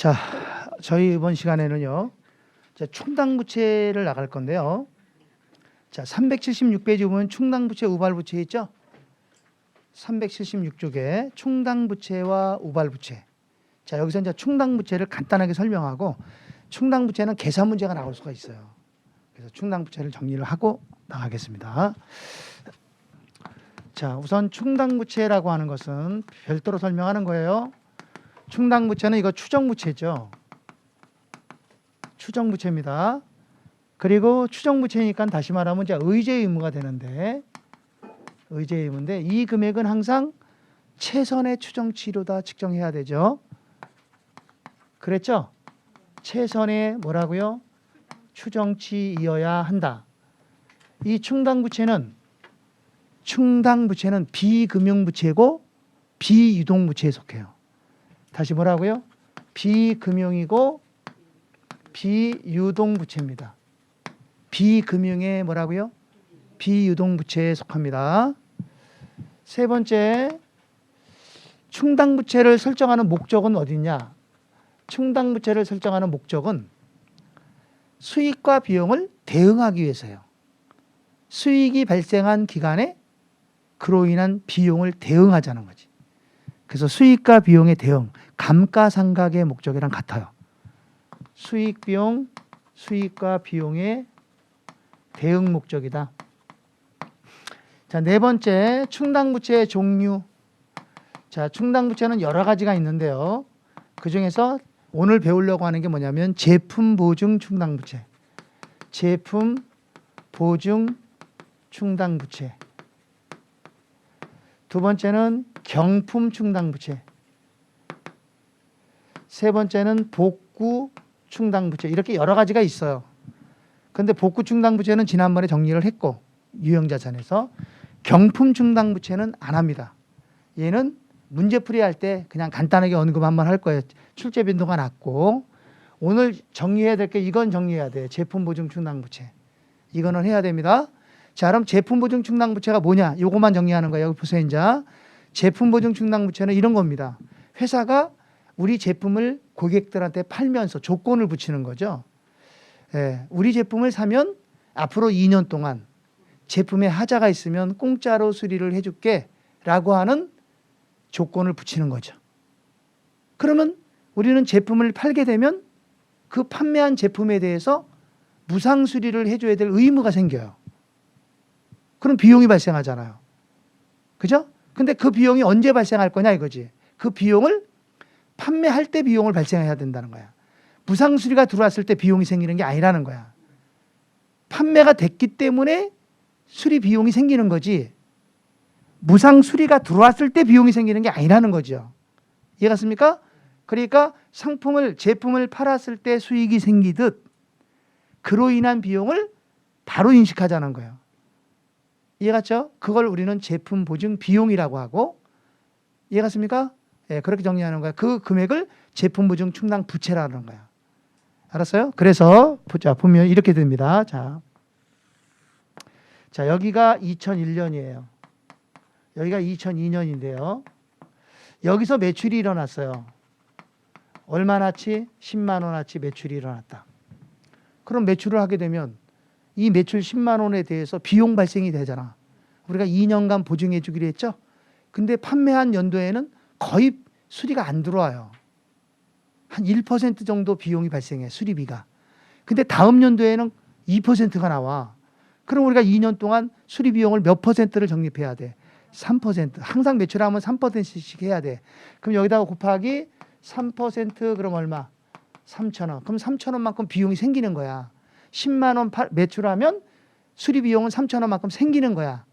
자, 저희 이번 시간에는요, 충당부채를 나갈 건데요. 자, 376페이지 보면 충당부채, 우발부채 있죠? 376쪽에 충당부채와 우발부채. 자, 여기서 이제 충당부채를 간단하게 설명하고, 충당부채는 계산 문제가 나올 수가 있어요. 그래서 충당부채를 정리를 하고 나가겠습니다. 자, 우선 충당부채라고 하는 것은 별도로 설명하는 거예요. 충당부채는 이거 추정부채죠. 추정부채입니다. 그리고 추정부채니까 다시 말하면 이제 의제 의무가 되는데, 의제 의무인데 이 금액은 항상 최선의 추정치로다 측정해야 되죠. 그랬죠? 최선의 뭐라고요? 추정치이어야 한다. 이 충당부채는 비금융부채고 비유동부채에 속해요. 다시 뭐라고요? 비금융이고 비유동부채입니다. 비금융의 뭐라고요? 비유동부채에 속합니다. 세 번째, 충당부채를 설정하는 목적은 어디냐? 충당부채를 설정하는 목적은 수익과 비용을 대응하기 위해서요. 수익이 발생한 기간에 그로 인한 비용을 대응하자는 거지. 그래서 수익과 비용의 대응, 감가상각의 목적이랑 같아요. 수익, 비용, 수익과 비용의 대응 목적이다. 자, 네 번째, 충당부채의 종류. 자, 충당부채는 여러 가지가 있는데요. 그 중에서 오늘 배우려고 하는 게 뭐냐면 제품 보증 충당부채. 제품 보증 충당부채. 두 번째는 경품 충당부채. 세 번째는 복구 충당부채. 이렇게 여러 가지가 있어요. 근데 복구 충당부채는 지난번에 정리를 했고, 유형자산에서. 경품 충당부채는 안 합니다. 얘는 문제풀이 할 때 그냥 간단하게 언급 한번 할 거예요. 출제 빈도가 낮고. 오늘 정리해야 될 게 이건 정리해야 돼요. 제품 보증 충당부채. 이거는 해야 됩니다. 자, 그럼 제품 보증 충당부채가 뭐냐? 요거만 정리하는 거예요. 여기 보세요. 이제 제품 보증 충당부채는 이런 겁니다. 회사가 우리 제품을 고객들한테 팔면서 조건을 붙이는 거죠. 예, 우리 제품을 사면 앞으로 2년 동안 제품에 하자가 있으면 공짜로 수리를 해줄게 라고 하는 조건을 붙이는 거죠. 그러면 우리는 제품을 팔게 되면 그 판매한 제품에 대해서 무상 수리를 해줘야 될 의무가 생겨요. 그럼 비용이 발생하잖아요. 그죠? 근데 그 비용이 언제 발생할 거냐 이거지. 그 비용을 판매할 때 비용을 발생해야 된다는 거야. 무상 수리가 들어왔을 때 비용이 생기는 게 아니라는 거야. 판매가 됐기 때문에 수리 비용이 생기는 거지. 무상 수리가 들어왔을 때 비용이 생기는 게 아니라는 거죠. 이해갔습니까? 그러니까 제품을 팔았을 때 수익이 생기듯 그로 인한 비용을 바로 인식하자는 거예요. 이해갔죠? 그걸 우리는 제품 보증 비용이라고 하고, 이해갔습니까? 예, 그렇게 정리하는 거야. 그 금액을 제품 보증 충당 부채라는 거야. 알았어요? 그래서 보면 이렇게 됩니다. 자, 여기가 2001년이에요. 여기가 2002년인데요. 여기서 매출이 일어났어요. 얼마나치? 10만 원어치 매출이 일어났다. 그럼 매출을 하게 되면 이 매출 10만 원에 대해서 비용 발생이 되잖아. 우리가 2년간 보증해 주기로 했죠. 근데 판매한 연도에는 거의 수리가 안 들어와요. 한 1% 정도 비용이 발생해, 수리비가. 근데 다음 연도에는 2%가 나와. 그럼 우리가 2년 동안 수리 비용을 몇 %를 적립해야 돼? 3%. 항상 매출하면 3%씩 해야 돼. 그럼 여기다가 곱하기 3% 그럼 얼마? 3,000원. 그럼 3,000원만큼 비용이 생기는 거야. 10만 원 매출하면 수리 비용은 3,000원만큼 생기는 거야.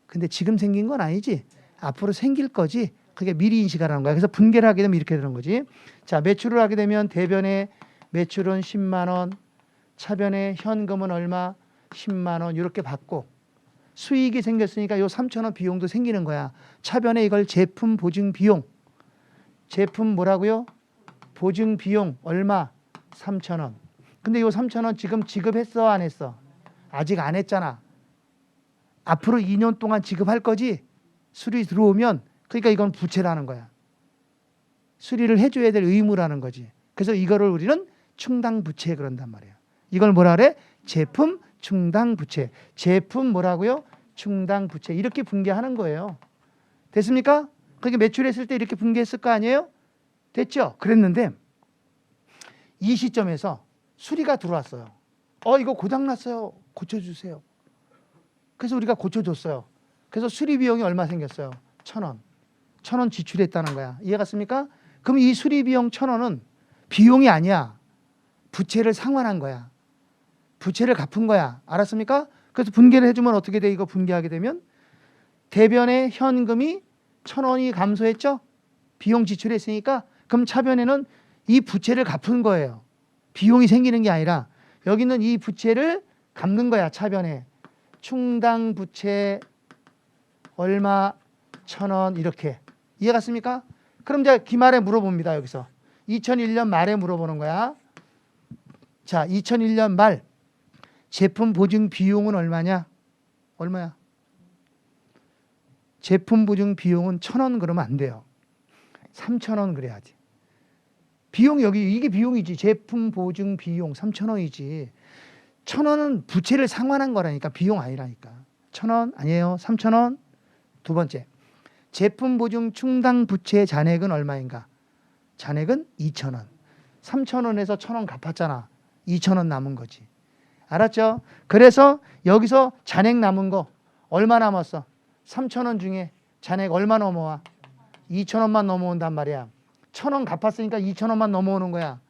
근데 지금 생긴 건 아니지. 앞으로 생길 거지. 그게 미리 인식하라는 거야. 그래서 분개를 하게 되면 이렇게 되는 거지. 자, 매출을 하게 되면 대변에 매출은 10만 원, 차변에 현금은 얼마? 10만 원 이렇게 받고, 수익이 생겼으니까 요 3,000원 비용도 생기는 거야. 차변에 이걸 제품 보증 비용. 제품 뭐라고요? 보증 비용 얼마? 3,000원. 근데 요 3,000원 지금 지급했어, 안 했어? 아직 안 했잖아. 앞으로 2년 동안 지급할 거지? 수리 들어오면. 그러니까 이건 부채라는 거야. 수리를 해줘야 될 의무라는 거지. 그래서 이거를 우리는 충당 부채 그런단 말이에요. 이걸 뭐라 그래? 제품 충당 부채. 제품 뭐라고요? 충당 부채. 이렇게 분개하는 거예요. 됐습니까? 그게 매출했을 때 이렇게 분개했을 거 아니에요? 됐죠? 그랬는데 이 시점에서 수리가 들어왔어요. 이거 고장났어요. 고쳐주세요. 그래서 우리가 고쳐줬어요. 그래서 수리 비용이 얼마 생겼어요? 1,000원. 1,000원 지출했다는 거야. 이해 갔습니까? 그럼 이 수리 비용 1,000원은 비용이 아니야. 부채를 상환한 거야. 부채를 갚은 거야. 알았습니까? 그래서 분개를 해주면 어떻게 돼? 이거 분개하게 되면 대변의 현금이 1,000원이 감소했죠? 비용 지출했으니까. 그럼 차변에는 이 부채를 갚은 거예요. 비용이 생기는 게 아니라 여기는 이 부채를 갚는 거야. 차변에. 충당 부채 얼마 1,000원 이렇게. 이해 갔습니까? 그럼 이제 기말에 물어봅니다. 여기서 2001년 말에 물어보는 거야. 자, 2001년 말 제품 보증 비용은 얼마냐? 얼마야? 제품 보증 비용은 1,000원 그러면 안 돼요. 3,000원 그래야지. 비용 여기 이게 비용이지. 제품 보증 비용 3,000원이지. 1,000원은 부채를 상환한 거라니까 비용 아니라니까. 1,000원 아니에요. 3,000원. 두 번째. 제품 보증 충당 부채 잔액은 얼마인가? 잔액은 2,000원. 3,000원에서 1,000원 갚았잖아. 2,000원 남은 거지. 알았죠? 그래서 여기서 잔액 남은 거 얼마 남았어? 3,000원 중에 잔액 얼마 넘어와? 2,000원만 넘어온단 말이야. 1,000원 갚았으니까 2,000원만 넘어오는 거야.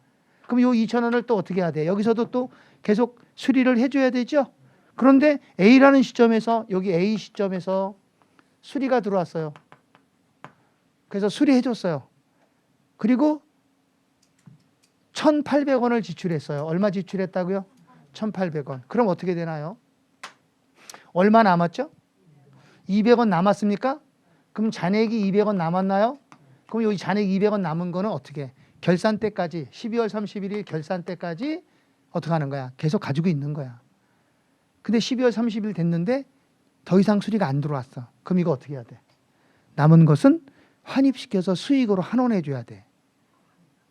그럼 요 2,000원을 또 어떻게 해야 돼? 여기서도 또 계속 수리를 해줘야 되죠? 그런데 A라는 시점에서 여기 A 시점에서 수리가 들어왔어요. 그래서 수리해줬어요. 그리고 1,800원을 지출했어요. 얼마 지출했다고요? 1,800원. 그럼 어떻게 되나요? 얼마 남았죠? 200원 남았습니까? 그럼 잔액이 200원 남았나요? 그럼 여기 잔액 200원 남은 거는 어떻게? 결산 때까지 12월 31일 결산 때까지 어떻게 하는 거야? 계속 가지고 있는 거야. 근데 12월 30일 됐는데 더 이상 수리가 안 들어왔어. 그럼 이거 어떻게 해야 돼? 남은 것은 환입시켜서 수익으로 환원해 줘야 돼.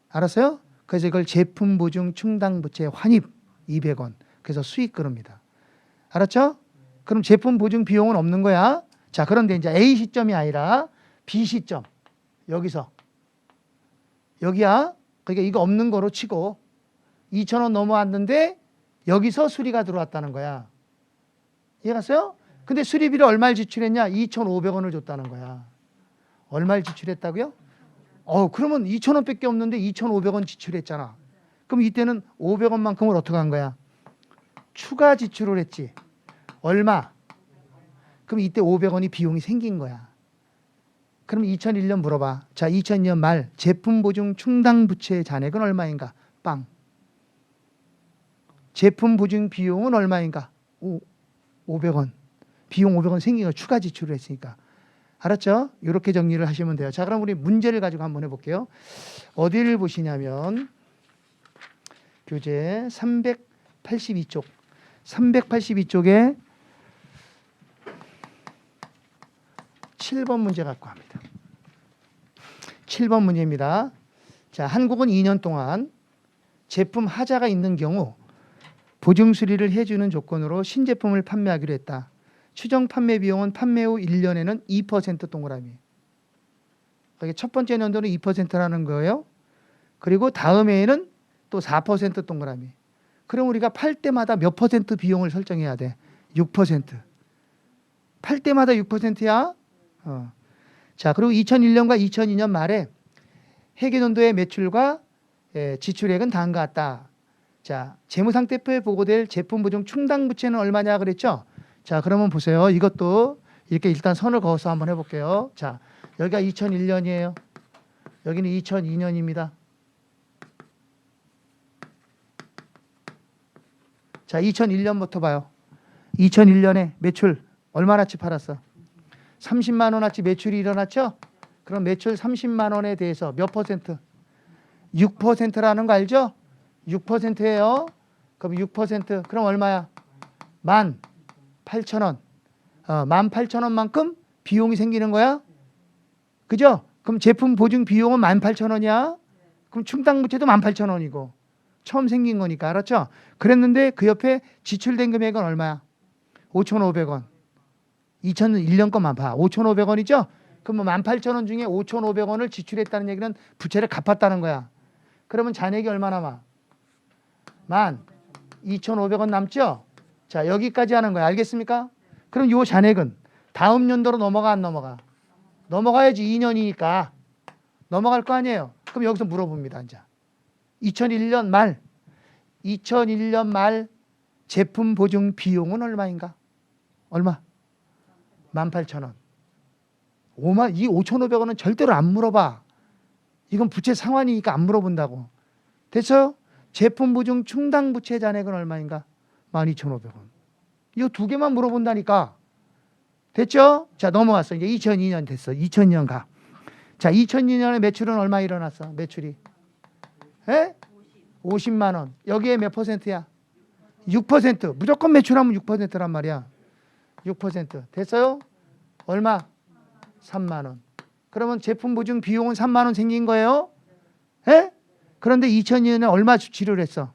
알았어요? 그래서 이걸 제품 보증 충당 부채 환입 200원. 그래서 수익 그럽니다. 알았죠? 그럼 제품 보증 비용은 없는 거야. 자, 그런데 이제 A 시점이 아니라 B 시점. 여기서. 여기야. 그러니까 이거 없는 거로 치고 2,000원 넘어왔는데 여기서 수리가 들어왔다는 거야. 이해갔어요? 근데 수리비를 얼마를 지출했냐? 2,500원을 줬다는 거야. 얼마를 지출했다고요? 그러면 2,000원밖에 없는데 2,500원 지출했잖아. 그럼 이때는 500원만큼을 어떻게 한 거야? 추가 지출을 했지. 얼마? 그럼 이때 500원이 비용이 생긴 거야. 그럼 2001년 물어봐. 자, 2002년 말 제품 보증 충당 부채 잔액은 얼마인가? 빵. 제품 보증 비용은 얼마인가? 500원. 비용 500원 생긴 거 추가 지출을 했으니까. 알았죠? 이렇게 정리를 하시면 돼요. 자, 그럼 우리 문제를 가지고 한번 해볼게요. 어디를 보시냐면 교재 382쪽. 382쪽에 7번 문제 갖고 합니다. 7번 문제입니다. 자, 한국은 2년 동안 제품 하자가 있는 경우 보증 수리를 해주는 조건으로 신제품을 판매하기로 했다. 추정 판매 비용은 판매 후 1년에는 2% 동그라미. 첫 번째 연도는 2%라는 거예요. 그리고 다음 해에는 또 4% 동그라미. 그럼 우리가 팔 때마다 몇 퍼센트 비용을 설정해야 돼? 6%. 팔 때마다 6%야? 자, 그리고 2001년과 2002년 말에 회계연도의 매출과 지출액은 다음과 같다. 자, 재무상태표에 보고될 제품 보증 충당 부채는 얼마냐 그랬죠? 자, 그러면 보세요. 이것도 이렇게 일단 선을 그어서 한번 해볼게요. 자, 여기가 2001년이에요. 여기는 2002년입니다. 자, 2001년부터 봐요. 2001년에 매출 얼마나치 팔았어? 30만 원어치 매출이 일어났죠? 그럼 매출 30만 원에 대해서 몇 퍼센트? 6%라는 거 알죠? 6%예요. 그럼 6% 그럼 얼마야? 18,000원. 18,000원만큼 비용이 생기는 거야? 그죠? 그럼 제품 보증 비용은 18,000원이야? 그럼 충당부채도 18,000원이고 처음 생긴 거니까 알았죠? 그랬는데 그 옆에 지출된 금액은 얼마야? 5,500원. 2001년 것만 봐. 5,500원이죠? 그럼 18,000원 중에 5,500원을 지출했다는 얘기는 부채를 갚았다는 거야. 그러면 잔액이 얼마 남아? 12,500원 남죠? 자, 여기까지 하는 거야. 알겠습니까? 그럼 요 잔액은 다음 연도로 넘어가 안 넘어가? 넘어가야지. 2년이니까. 넘어갈 거 아니에요. 그럼 여기서 물어봅니다. 이제 2001년 말 제품 보증 비용은 얼마인가? 얼마? 18,000원. 이 5,500원은 절대로 안 물어봐. 이건 부채 상환이니까 안 물어본다고. 됐어요? 제품 보증 충당 부채 잔액은 얼마인가? 12,500원. 이거 두 개만 물어본다니까. 됐죠? 자, 넘어왔어. 이제 2002년 됐어. 2002년 가. 자, 2002년에 매출은 얼마 일어났어? 매출이. 에? 50만 원. 여기에 몇 퍼센트야? 6%. 무조건 매출하면 6%란 말이야. 6%. 됐어요? 얼마? 3만 원. 그러면 제품 보증 비용은 3만 원 생긴 거예요? 에? 그런데 2002년에 얼마 지출을 했어?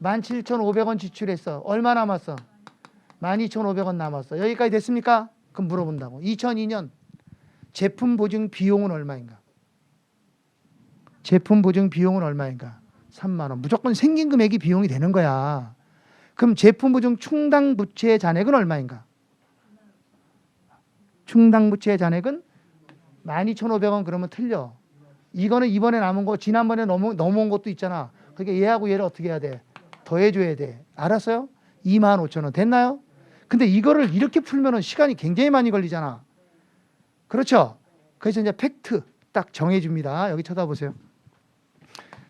17,500원 지출했어. 얼마 남았어? 12,500원 남았어. 여기까지 됐습니까? 그럼 물어본다고. 2002년 제품 보증 비용은 얼마인가? 제품 보증 비용은 얼마인가? 3만 원. 무조건 생긴 금액이 비용이 되는 거야. 그럼 제품 보증 충당 부채 잔액은 얼마인가? 충당 부채 잔액은 12,500원. 그러면 틀려. 이거는 이번에 남은 거 지난번에 넘어온 것도 있잖아. 그러니까 얘하고 얘를 어떻게 해야 돼? 더해줘야 돼. 알았어요? 25,000원. 됐나요? 근데 이거를 이렇게 풀면은 시간이 굉장히 많이 걸리잖아. 그렇죠? 그래서 이제 팩트 딱 정해줍니다. 여기 쳐다보세요.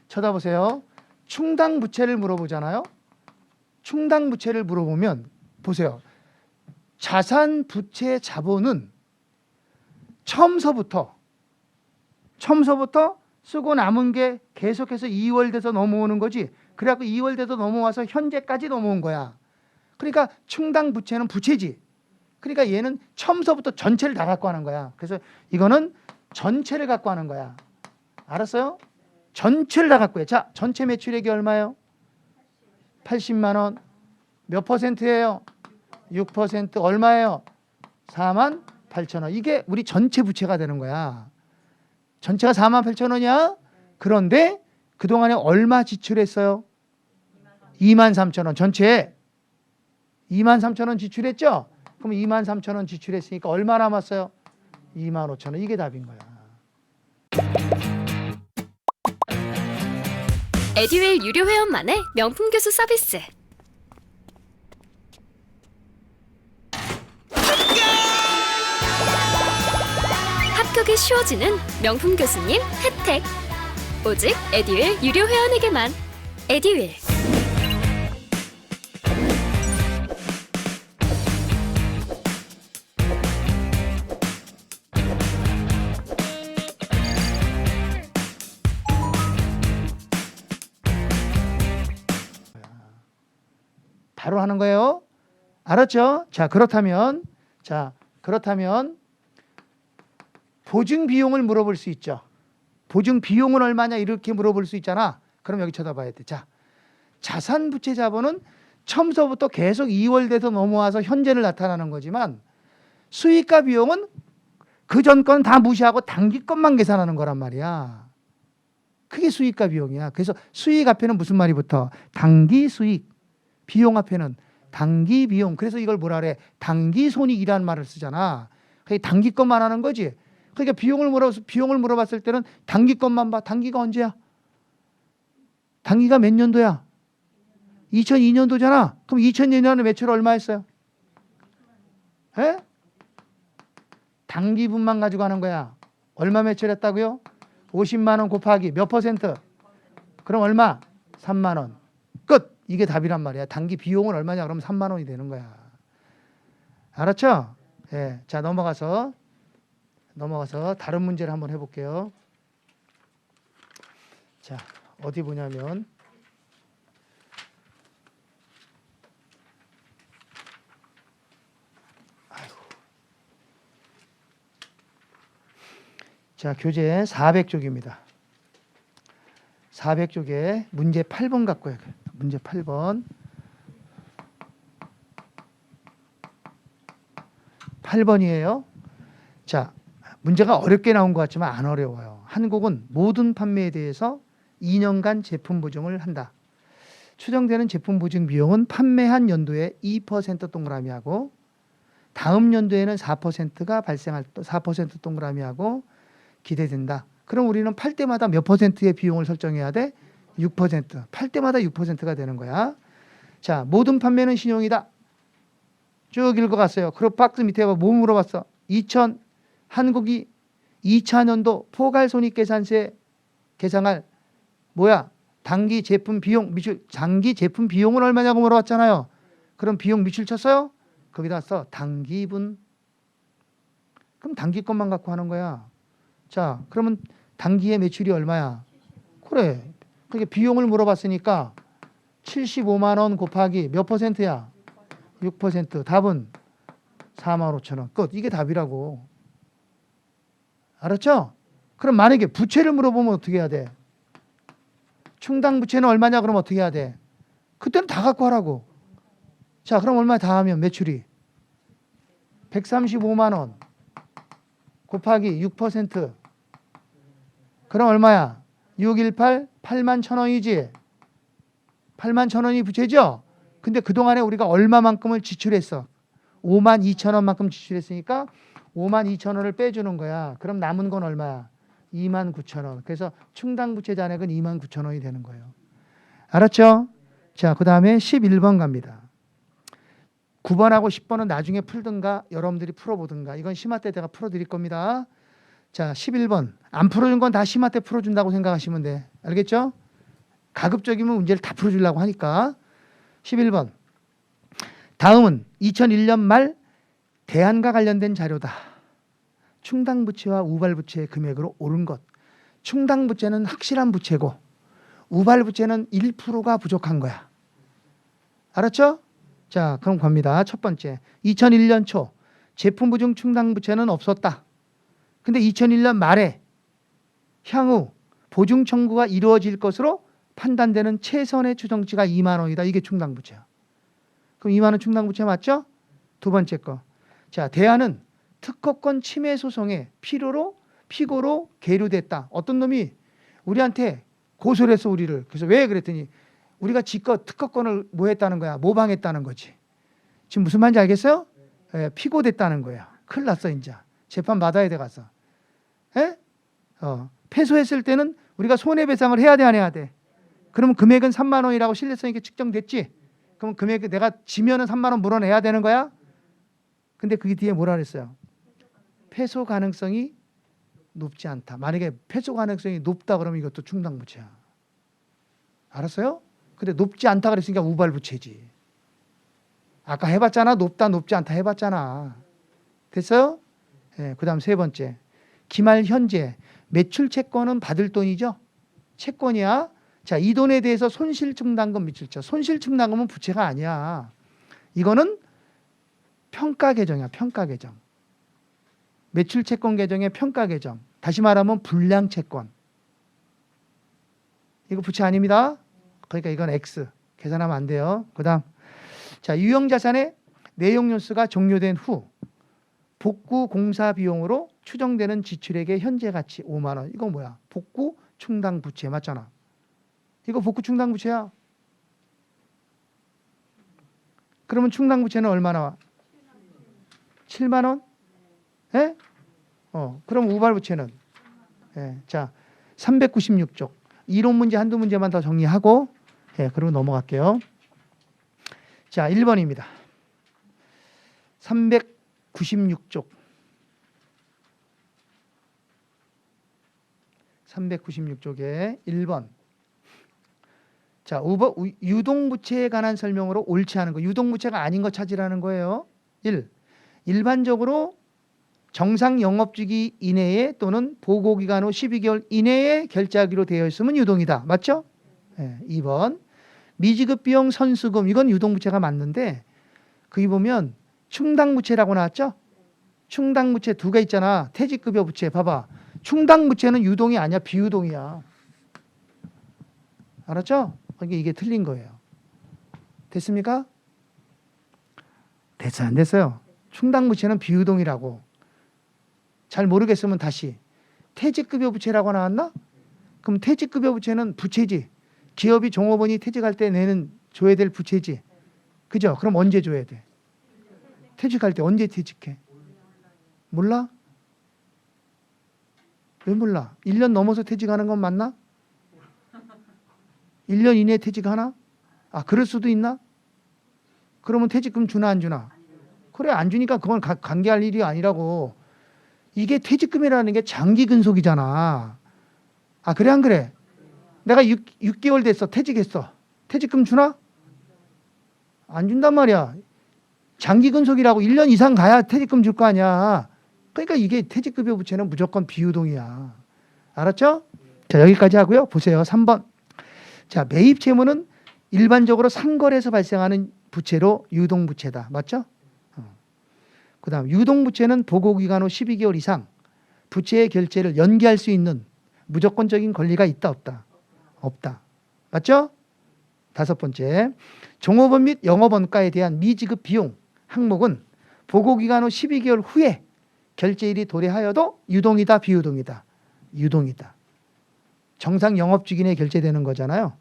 쳐다보세요. 충당 부채를 물어보잖아요. 충당 부채를 물어보면 보세요. 자산 부채 자본은 처음서부터 쓰고 남은 게 계속해서 2월 돼서 넘어오는 거지. 그래갖고 2월 돼서 넘어와서 현재까지 넘어온 거야. 그러니까 충당 부채는 부채지. 그러니까 얘는 처음서부터 전체를 다 갖고 하는 거야. 그래서 이거는 전체를 갖고 하는 거야. 알았어요? 전체를 다 갖고 해. 자, 전체 매출액이 얼마예요? 80만 원. 몇 퍼센트예요? 6%. 얼마예요? 48,000원. 이게 우리 전체 부채가 되는 거야. 전체가 48,000원이야. 그런데 그동안에 얼마 지출했어요? 23,000원. 전체에 23,000원 지출했죠? 그럼 23,000원 지출했으니까 얼마 남았어요? 25,000원. 이게 답인 거야. 에듀윌 유료 회원만의 명품 교수 서비스. 합격이 쉬워지는 명품 교수님 혜택. 오직 에듀윌 유료 회원에게만. 에듀윌. 바로 하는 거예요. 알았죠? 자, 그렇다면 보증 비용을 물어볼 수 있죠. 보증 비용은 얼마냐 이렇게 물어볼 수 있잖아. 그럼 여기 쳐다봐야 돼. 자, 자산 부채 자본은 처음서부터 계속 2월 돼서 넘어와서 현재를 나타나는 거지만 수익과 비용은 그 전 건 다 무시하고 단기 것만 계산하는 거란 말이야. 그게 수익과 비용이야. 그래서 수익 앞에는 무슨 말이 붙어? 단기 수익. 비용 앞에는 단기 비용. 그래서 이걸 뭐라 그래? 단기 손익이라는 말을 쓰잖아. 그게 단기 것만 하는 거지. 그러니까 비용을 물어봤을 때는 단기 것만 봐. 단기가 언제야? 단기가 몇 년도야? 2002년도잖아. 그럼 2002년에 매출 얼마 했어요? 에? 단기분만 가지고 하는 거야. 얼마 매출했다고요? 50만 원 곱하기 몇 퍼센트? 그럼 얼마? 3만 원. 끝. 이게 답이란 말이야. 단기 비용은 얼마냐? 그러면 3만 원이 되는 거야. 알았죠? 예. 자, 넘어가서 다른 문제를 한번 해볼게요. 자, 어디 보냐면 자, 교재 400쪽입니다. 400쪽에 문제 8번 갖고 해요. 문제 8번. 8번이에요. 자, 문제가 어렵게 나온 것 같지만 안 어려워요. 한국은 모든 판매에 대해서 2년간 제품 보증을 한다. 추정되는 제품 보증 비용은 판매한 연도에 2% 동그라미하고 다음 연도에는 4%가 발생할 4% 동그라미하고 기대된다. 그럼 우리는 팔 때마다 몇 퍼센트의 비용을 설정해야 돼? 6%. 팔 때마다 6%가 되는 거야. 자, 모든 판매는 신용이다. 쭉 읽어갔어요. 그럼 박스 밑에 봐. 뭐 물어봤어? 한국이 2차년도 포괄손익계산서에 계상할 뭐야? 단기 제품 비용 미출 장기 제품 비용은 얼마냐고 물어봤잖아요. 그럼 비용 미출 쳤어요? 거기다 써 단기분. 그럼 단기 것만 갖고 하는 거야. 자, 그러면 단기의 매출이 얼마야? 그래. 그러니까 비용을 물어봤으니까 75만 원 곱하기 몇 퍼센트야? 6%. 답은 4만 5천 원. 끝. 이게 답이라고. 알았죠? 그럼 만약에 부채를 물어보면 어떻게 해야 돼? 충당 부채는 얼마냐 그러면 어떻게 해야 돼? 그때는 다 갖고 하라고. 자, 그럼 얼마 다 하면 매출이 135만 원 곱하기 6%. 그럼 얼마야? 618, 8만 천 원이지. 8만 천 원이 부채죠? 근데 그동안에 우리가 얼마만큼을 지출했어? 5만 2천 원만큼 지출했으니까 5만 2천 원을 빼주는 거야. 그럼 남은 건 얼마야? 2만 9천 원. 그래서 충당 부채 잔액은 2만 9천 원이 되는 거예요. 알았죠? 자, 그 다음에 11번 갑니다. 9번하고 10번은 나중에 풀든가 여러분들이 풀어보든가. 이건 심화 때 제가 풀어드릴 겁니다. 자, 11번. 안 풀어준 건 다 심화 때 풀어준다고 생각하시면 돼. 알겠죠? 가급적이면 문제를 다 풀어주려고 하니까. 11번. 다음은 2001년 말 대안과 관련된 자료다. 충당부채와 우발부채의 금액으로 오른 것. 충당부채는 확실한 부채고 우발부채는 1%가 부족한 거야. 알았죠? 자, 그럼 갑니다. 첫 번째. 2001년 초 제품 보증 충당부채는 없었다. 근데 2001년 말에 향후 보증 청구가 이루어질 것으로 판단되는 최선의 추정치가 2만 원이다. 이게 충당부채야. 그럼 2만 원 충당부채 맞죠? 두 번째 거. 자, 대안은 특허권 침해 소송에 피고로 계류됐다. 어떤 놈이 우리한테 고소를 했어, 우리를. 그래서 왜 그랬더니 우리가 지껏 특허권을 뭐 했다는 거야? 모방했다는 거지. 지금 무슨 말인지 알겠어요? 예, 피고됐다는 거야. 큰일 났어, 이제. 재판 받아야 돼, 가서. 예? 패소했을 때는 우리가 손해배상을 해야 돼, 안 해야 돼? 그러면 금액은 3만 원이라고 신뢰성 있게 측정됐지? 그럼 금액 내가 지면은 3만 원 물어내야 되는 거야? 근데 그게 뒤에 뭐라 그랬어요? 패소 가능성이 높지 않다. 만약에 패소 가능성이 높다 그러면 이것도 충당부채야. 알았어요? 근데 높지 않다 그랬으니까 우발부채지. 아까 해봤잖아. 높다 높지 않다 해봤잖아. 됐어요? 네, 그 다음 세 번째. 기말 현재 매출 채권은 받을 돈이죠. 채권이야. 자, 이 돈에 대해서 손실충당금 미칠죠. 손실충당금은 부채가 아니야. 이거는 평가 계정이야. 평가 계정. 매출 채권 계정의 평가 계정. 다시 말하면 불량 채권. 이거 부채 아닙니다. 그러니까 이건 X. 계산하면 안 돼요. 그 다음. 자, 유형자산의 내용연수가 종료된 후 복구 공사 비용으로 추정되는 지출액의 현재 가치 5만 원. 이거 뭐야? 복구 충당 부채 맞잖아. 이거 복구 충당 부채야. 그러면 충당 부채는 얼마 나와? 7만 원? 예? 그럼 우발 부채는? 예. 자, 396쪽. 이론 문제 한두 문제만 더 정리하고 예, 그리고 넘어갈게요. 자, 1번입니다. 396쪽. 396쪽에 1번. 자, 유동부채에 관한 설명으로 옳지 않은 거. 유동부채가 아닌 거 찾으라는 거예요. 1. 일반적으로 정상 영업주기 이내에 또는 보고기간 후 12개월 이내에 결제하기로 되어 있으면 유동이다. 맞죠? 네, 2번. 미지급 비용 선수금. 이건 유동부채가 맞는데 거기 보면 충당부채라고 나왔죠? 충당부채 두 개 있잖아. 퇴직급여 부채. 봐봐. 충당부채는 유동이 아니야. 비유동이야. 알았죠? 이게 틀린 거예요. 됐습니까? 됐어요? 안 됐어요? 충당부채는 비유동이라고. 잘 모르겠으면 다시. 퇴직급여 부채라고 나왔나? 그럼 퇴직급여 부채는 부채지. 기업이 종업원이 퇴직할 때 내는 줘야 될 부채지. 그죠? 그럼 언제 줘야 돼? 퇴직할 때 언제 퇴직해? 몰라? 왜 몰라? 1년 넘어서 퇴직하는 건 맞나? 1년 이내에 퇴직하나? 아, 그럴 수도 있나? 그러면 퇴직금 주나 안 주나? 그래, 안 주니까 그건 관계할 일이 아니라고. 이게 퇴직금이라는 게 장기 근속이잖아. 아, 그래 안 그래? 내가 6개월 됐어. 퇴직했어. 퇴직금 주나? 안 준단 말이야. 장기 근속이라고 1년 이상 가야 퇴직금 줄 거 아니야. 그러니까 이게 퇴직급여 부채는 무조건 비유동이야. 알았죠? 자, 여기까지 하고요. 보세요. 3번. 자, 매입 채무는 일반적으로 상거래에서 발생하는 부채로 유동부채다. 맞죠? 그 다음 유동부채는 보고기간 후 12개월 이상 부채의 결제를 연기할 수 있는 무조건적인 권리가 있다 없다? 없다. 맞죠? 5번째, 종업원 및 영업원가에 대한 미지급 비용 항목은 보고기간 후 12개월 후에 결제일이 도래하여도 유동이다 비유동이다? 유동이다. 정상 영업주기내에 결제되는 거잖아요.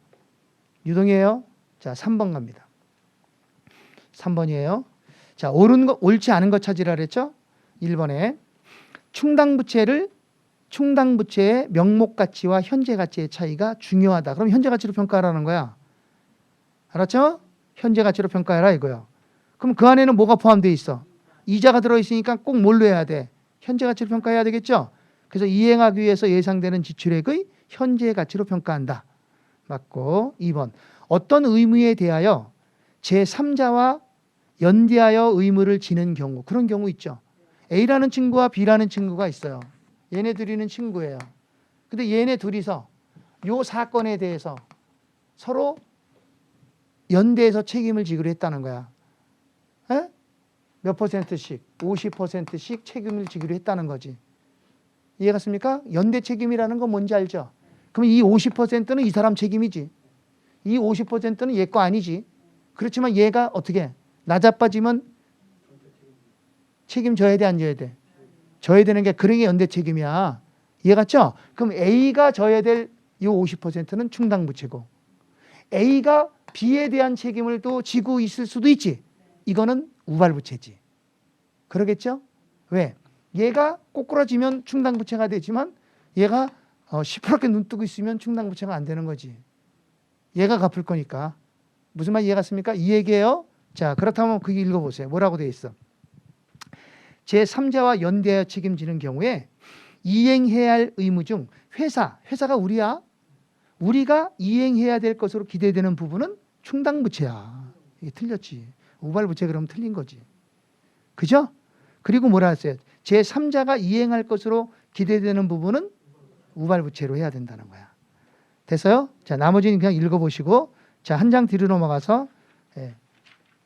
유동이에요. 자, 3번 갑니다. 3번이에요. 자, 옳지 않은 거 찾으라 그랬죠? 1번에 충당부채의 명목 가치와 현재 가치의 차이가 중요하다. 그럼 현재 가치로 평가하라는 거야. 알았죠? 현재 가치로 평가해라 이거요. 그럼 그 안에는 뭐가 포함되어 있어? 이자가 들어있으니까 꼭 뭘로 해야 돼? 현재 가치로 평가해야 되겠죠? 그래서 이행하기 위해서 예상되는 지출액의 현재 가치로 평가한다. 맞고 2번. 어떤 의무에 대하여 제3자와 연대하여 의무를 지는 경우. 그런 경우 있죠. A라는 친구와 B라는 친구가 있어요. 얘네 둘이는 친구예요. 근데 얘네 둘이서 요 사건에 대해서 서로 연대해서 책임을 지기로 했다는 거야. 에? 몇 %씩? 50%씩 책임을 지기로 했다는 거지. 이해 갔습니까? 연대 책임이라는 건 뭔지 알죠? 그럼 이 50%는 이 사람 책임이지. 이 50%는 얘 거 아니지. 그렇지만 얘가 어떻게 나자빠지면 책임져야 돼, 안 져야 돼? 져야 되는 게 그런 게 연대 책임이야. 이해 갔죠? 그럼 A가 져야 될 이 50%는 충당부채고 A가 B에 대한 책임을 또 지고 있을 수도 있지. 이거는 우발부채지. 그러겠죠? 왜? 얘가 꼬꾸라지면 충당부채가 되지만 얘가 시퍼렇게 눈 뜨고 있으면 충당부채가 안 되는 거지. 얘가 갚을 거니까. 무슨 말 이해 갔습니까? 이 얘기예요. 자, 그렇다면 그게 읽어보세요. 뭐라고 되어 있어? 제3자와 연대하여 책임지는 경우에 이행해야 할 의무 중 회사가 우리야. 우리가 이행해야 될 것으로 기대되는 부분은 충당부채야. 이게 틀렸지. 우발부채 그러면 틀린 거지. 그죠? 그리고 뭐라 했어요? 제3자가 이행할 것으로 기대되는 부분은 우발부채로 해야 된다는 거야. 됐어요? 자, 나머지는 그냥 읽어보시고 자, 한 장 뒤로 넘어가서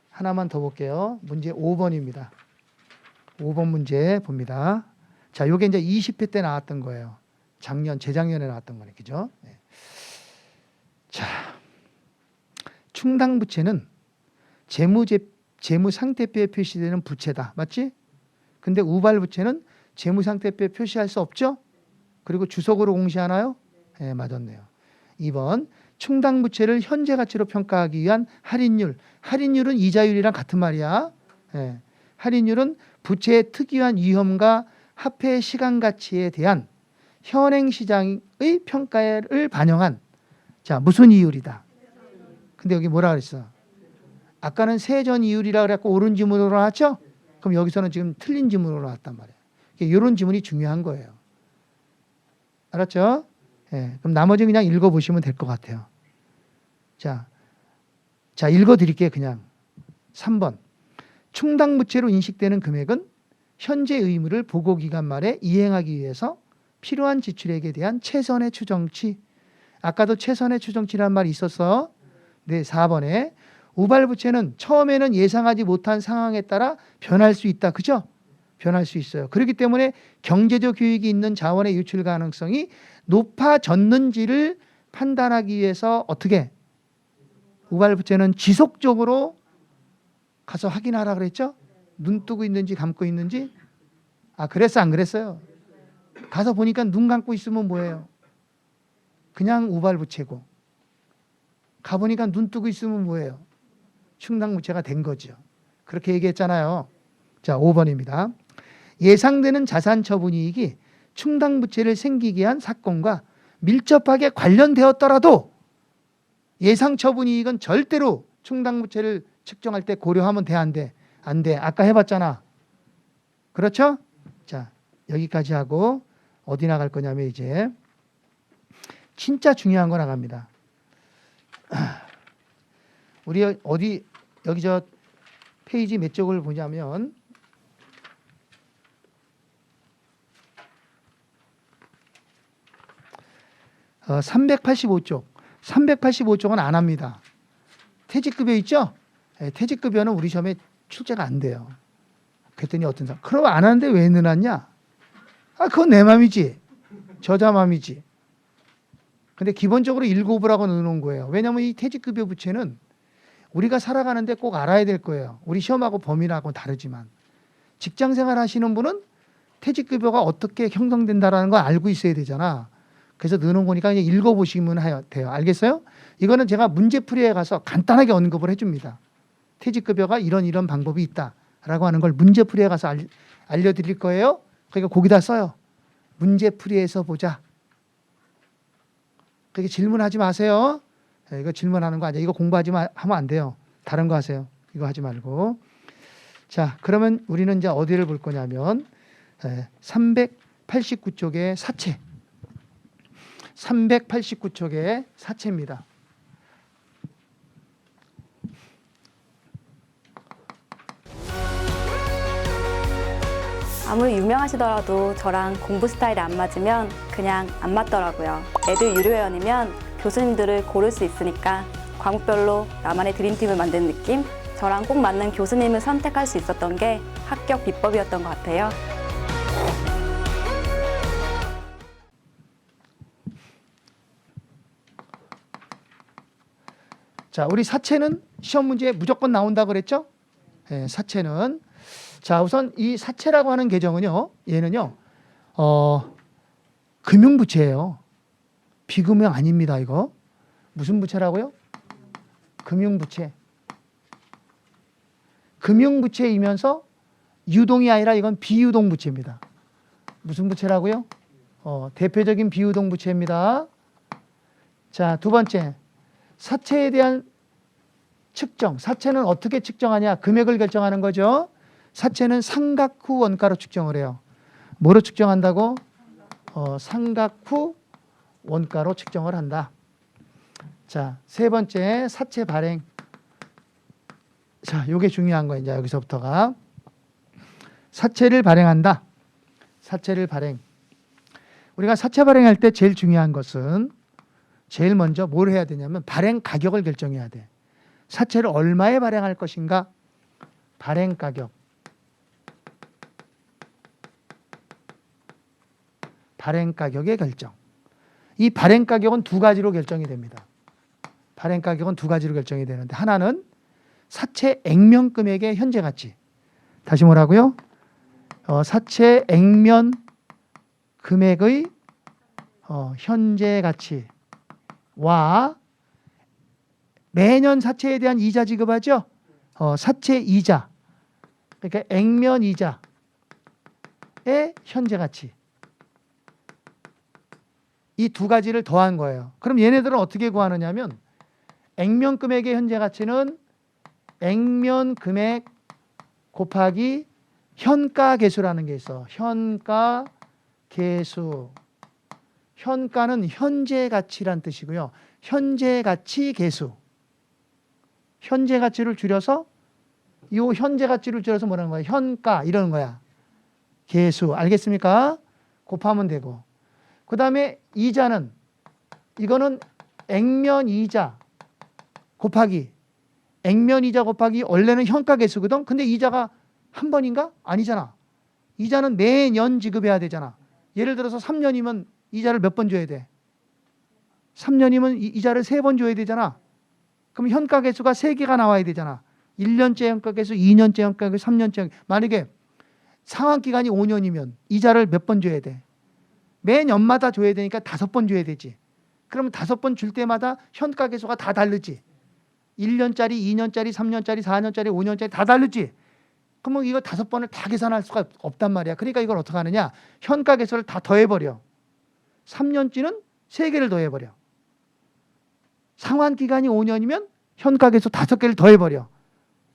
하나만 더 볼게요. 문제 5번입니다. 5번 문제 봅니다. 자, 요게 이제 20회 때 나왔던 거예요. 재작년에 나왔던 거네. 그죠? 네. 자, 충당부채는 재무상태표에 표시되는 부채다. 맞지? 근데 우발부채는 재무상태표에 표시할 수 없죠? 그리고 주석으로 공시하나요? 네, 맞았네요. 2번, 충당부채를 현재 가치로 평가하기 위한 할인율. 할인율은 이자율이랑 같은 말이야. 네. 할인율은 부채의 특이한 위험과 화폐의 시간 가치에 대한 현행 시장의 평가를 반영한 자, 무슨 이율이다. 근데 여기 뭐라 그랬어? 아까는 세전 이율이라 그랬고 옳은 지문으로 나왔죠? 그럼 여기서는 지금 틀린 지문으로 나왔단 말이에요. 이런 지문이 중요한 거예요. 알았죠? 예, 그럼 나머지 그냥 읽어보시면 될 것 같아요. 자, 읽어드릴게요. 그냥 3번. 충당부채로 인식되는 금액은 현재 의무를 보고기간 말에 이행하기 위해서 필요한 지출액에 대한 최선의 추정치. 아까도 최선의 추정치라는 말이 있었어. 네, 4번에 우발부채는 처음에는 예상하지 못한 상황에 따라 변할 수 있다. 그죠? 변할 수 있어요. 그렇기 때문에 경제적 효익이 있는 자원의 유출 가능성이 높아졌는지를 판단하기 위해서 어떻게 우발부채는 지속적으로 가서 확인하라 그랬죠? 눈 뜨고 있는지 감고 있는지. 그랬어 안 그랬어요? 가서 보니까 눈 감고 있으면 뭐예요? 그냥 우발부채고, 가보니까 눈 뜨고 있으면 뭐예요? 충당부채가 된 거죠. 그렇게 얘기했잖아요. 자, 5번입니다. 예상되는 자산 처분이익이 충당부채를 생기게 한 사건과 밀접하게 관련되었더라도 예상 처분이익은 절대로 충당부채를 측정할 때 고려하면 돼, 안 돼? 안 돼. 아까 해봤잖아. 그렇죠? 자, 여기까지 하고 어디 나갈 거냐면 이제 진짜 중요한 거 나갑니다. 우리 어디 여기 저 페이지 몇 쪽을 보냐면 385쪽. 385쪽은 안 합니다. 퇴직급여 있죠? 퇴직급여는 우리 시험에 출제가 안 돼요. 그랬더니 어떤 사람, 그럼 안 하는데 왜 넣어놨냐? 그건 내 맘이지. 저자 맘이지. 근데 기본적으로 1급으라고 넣어놓은 거예요. 왜냐하면 이 퇴직급여 부채는 우리가 살아가는데 꼭 알아야 될 거예요. 우리 시험하고 범위하고 다르지만. 직장생활 하시는 분은 퇴직급여가 어떻게 형성된다는 걸 알고 있어야 되잖아. 그래서 넣어놓은 거니까 그냥 읽어보시면 돼요. 알겠어요? 이거는 제가 문제풀이에 가서 간단하게 언급을 해줍니다. 퇴직급여가 이런 방법이 있다라고 하는 걸 문제풀이에 가서 알려드릴 거예요. 그러니까 거기다 써요. 문제풀이에서 보자. 그렇게 질문하지 마세요. 이거 질문하는 거 아니야. 이거 하면 안 돼요. 다른 거 하세요. 이거 하지 말고. 자, 그러면 우리는 이제 어디를 볼 거냐면 389쪽의 사채. 389쪽의 사채입니다. 아무리 유명하시더라도 저랑 공부 스타일이 안 맞으면 그냥 안 맞더라고요. 애들 유료회원이면 교수님들을 고를 수 있으니까 과목별로 나만의 드림팀을 만드는 느낌? 저랑 꼭 맞는 교수님을 선택할 수 있었던 게 합격 비법이었던 것 같아요. 자, 우리 사채는 시험 문제에 무조건 나온다고 그랬죠? 사채는. 자, 우선 이 사채라고 하는 계정은요, 얘는요, 금융부채예요. 비금융 아닙니다, 이거. 무슨 부채라고요? 금융부채. 금융부채이면서 유동이 아니라 이건 비유동부채입니다. 무슨 부채라고요? 대표적인 비유동부채입니다. 자, 두 번째. 사채에 대한 측정. 사채는 어떻게 측정하냐? 금액을 결정하는 거죠. 사채는 상각 후 원가로 측정을 해요. 뭐로 측정한다고? 상각 후 원가로 측정을 한다. 자, 세 번째, 사채 발행. 자, 요게 중요한 거예요. 이제 여기서부터가. 사채를 발행한다. 사채를 발행. 우리가 사채 발행할 때 제일 중요한 것은 제일 먼저 뭘 해야 되냐면 발행 가격을 결정해야 돼. 사채를 얼마에 발행할 것인가? 발행 가격. 발행 가격의 결정. 이 발행 가격은 두 가지로 결정이 됩니다. 발행 가격은 두 가지로 결정이 되는데 하나는 사채 액면 금액의 현재 가치. 다시 뭐라고요? 사채 액면 금액의 현재 가치와 매년 사채에 대한 이자 지급하죠? 사채 이자. 그러니까 액면 이자의 현재 가치. 이 두 가지를 더한 거예요. 그럼 얘네들은 어떻게 구하느냐면 액면 금액의 현재 가치는 액면 금액 곱하기 현가 계수라는 게 있어. 현가 계수. 현가는 현재 가치란 뜻이고요. 현재 가치 계수. 현재 가치를 줄여서 이 현재 가치를 줄여서 뭐라는 거야? 현가 이러는 거야. 계수. 알겠습니까? 곱하면 되고. 그 다음에 이자는 이거는 액면 이자 곱하기 액면 이자 곱하기 원래는 현가 계수거든. 근데 이자가 한 번인가? 아니잖아. 이자는 매년 지급해야 되잖아. 예를 들어서 3년이면 이자를 몇 번 줘야 돼? 3년이면 이자를 3번 줘야 되잖아. 그럼 현가계수가 3개가 나와야 되잖아. 1년째 현가계수, 2년째 현가계수, 3년째. 만약에 상환기간이 5년이면 이자를 몇 번 줘야 돼? 매년마다 줘야 되니까 5번 줘야 되지. 그러면 5번 줄 때마다 현가계수가 다 다르지. 1년짜리, 2년짜리, 3년짜리, 4년짜리, 5년짜리 다 다르지. 그러면 이거 5번을 다 계산할 수가 없단 말이야. 그러니까 이걸 어떻게 하느냐. 현가계수를 다 더해버려. 3년치는 3개를 더해버려. 상환기간이 5년이면 현가계수 5개를 더해버려.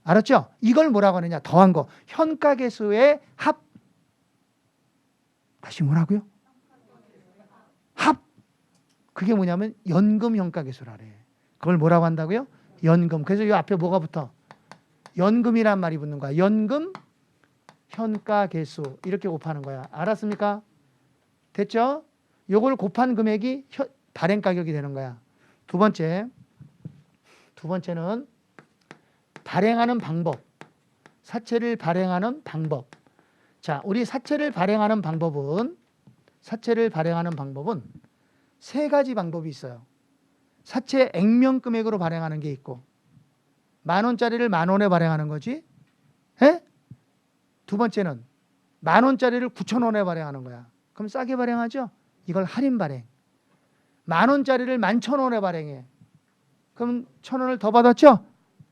알았죠? 이걸 뭐라고 하느냐. 더한 거. 현가계수의 합. 다시 뭐라고요? 합. 그게 뭐냐면 연금 현가계수라래. 그걸 뭐라고 한다고요? 연금. 그래서 이 앞에 뭐가 붙어? 연금이란 말이 붙는 거야. 연금 현가계수 이렇게 곱하는 거야. 알았습니까? 됐죠? 요걸 곱한 금액이 발행 가격이 되는 거야. 두 번째는 발행하는 방법. 사채를 발행하는 방법. 자, 우리 사채를 발행하는 방법은 세 가지 방법이 있어요. 사채 액면 금액으로 발행하는 게 있고, 10,000원짜리를 10,000원에 발행하는 거지. 에? 두 번째는 10,000원짜리를 9,000원에 발행하는 거야. 그럼 싸게 발행하죠? 이걸 할인 발행. 10,000원짜리를 11,000원에 발행해. 그럼 1,000원을 더 받았죠?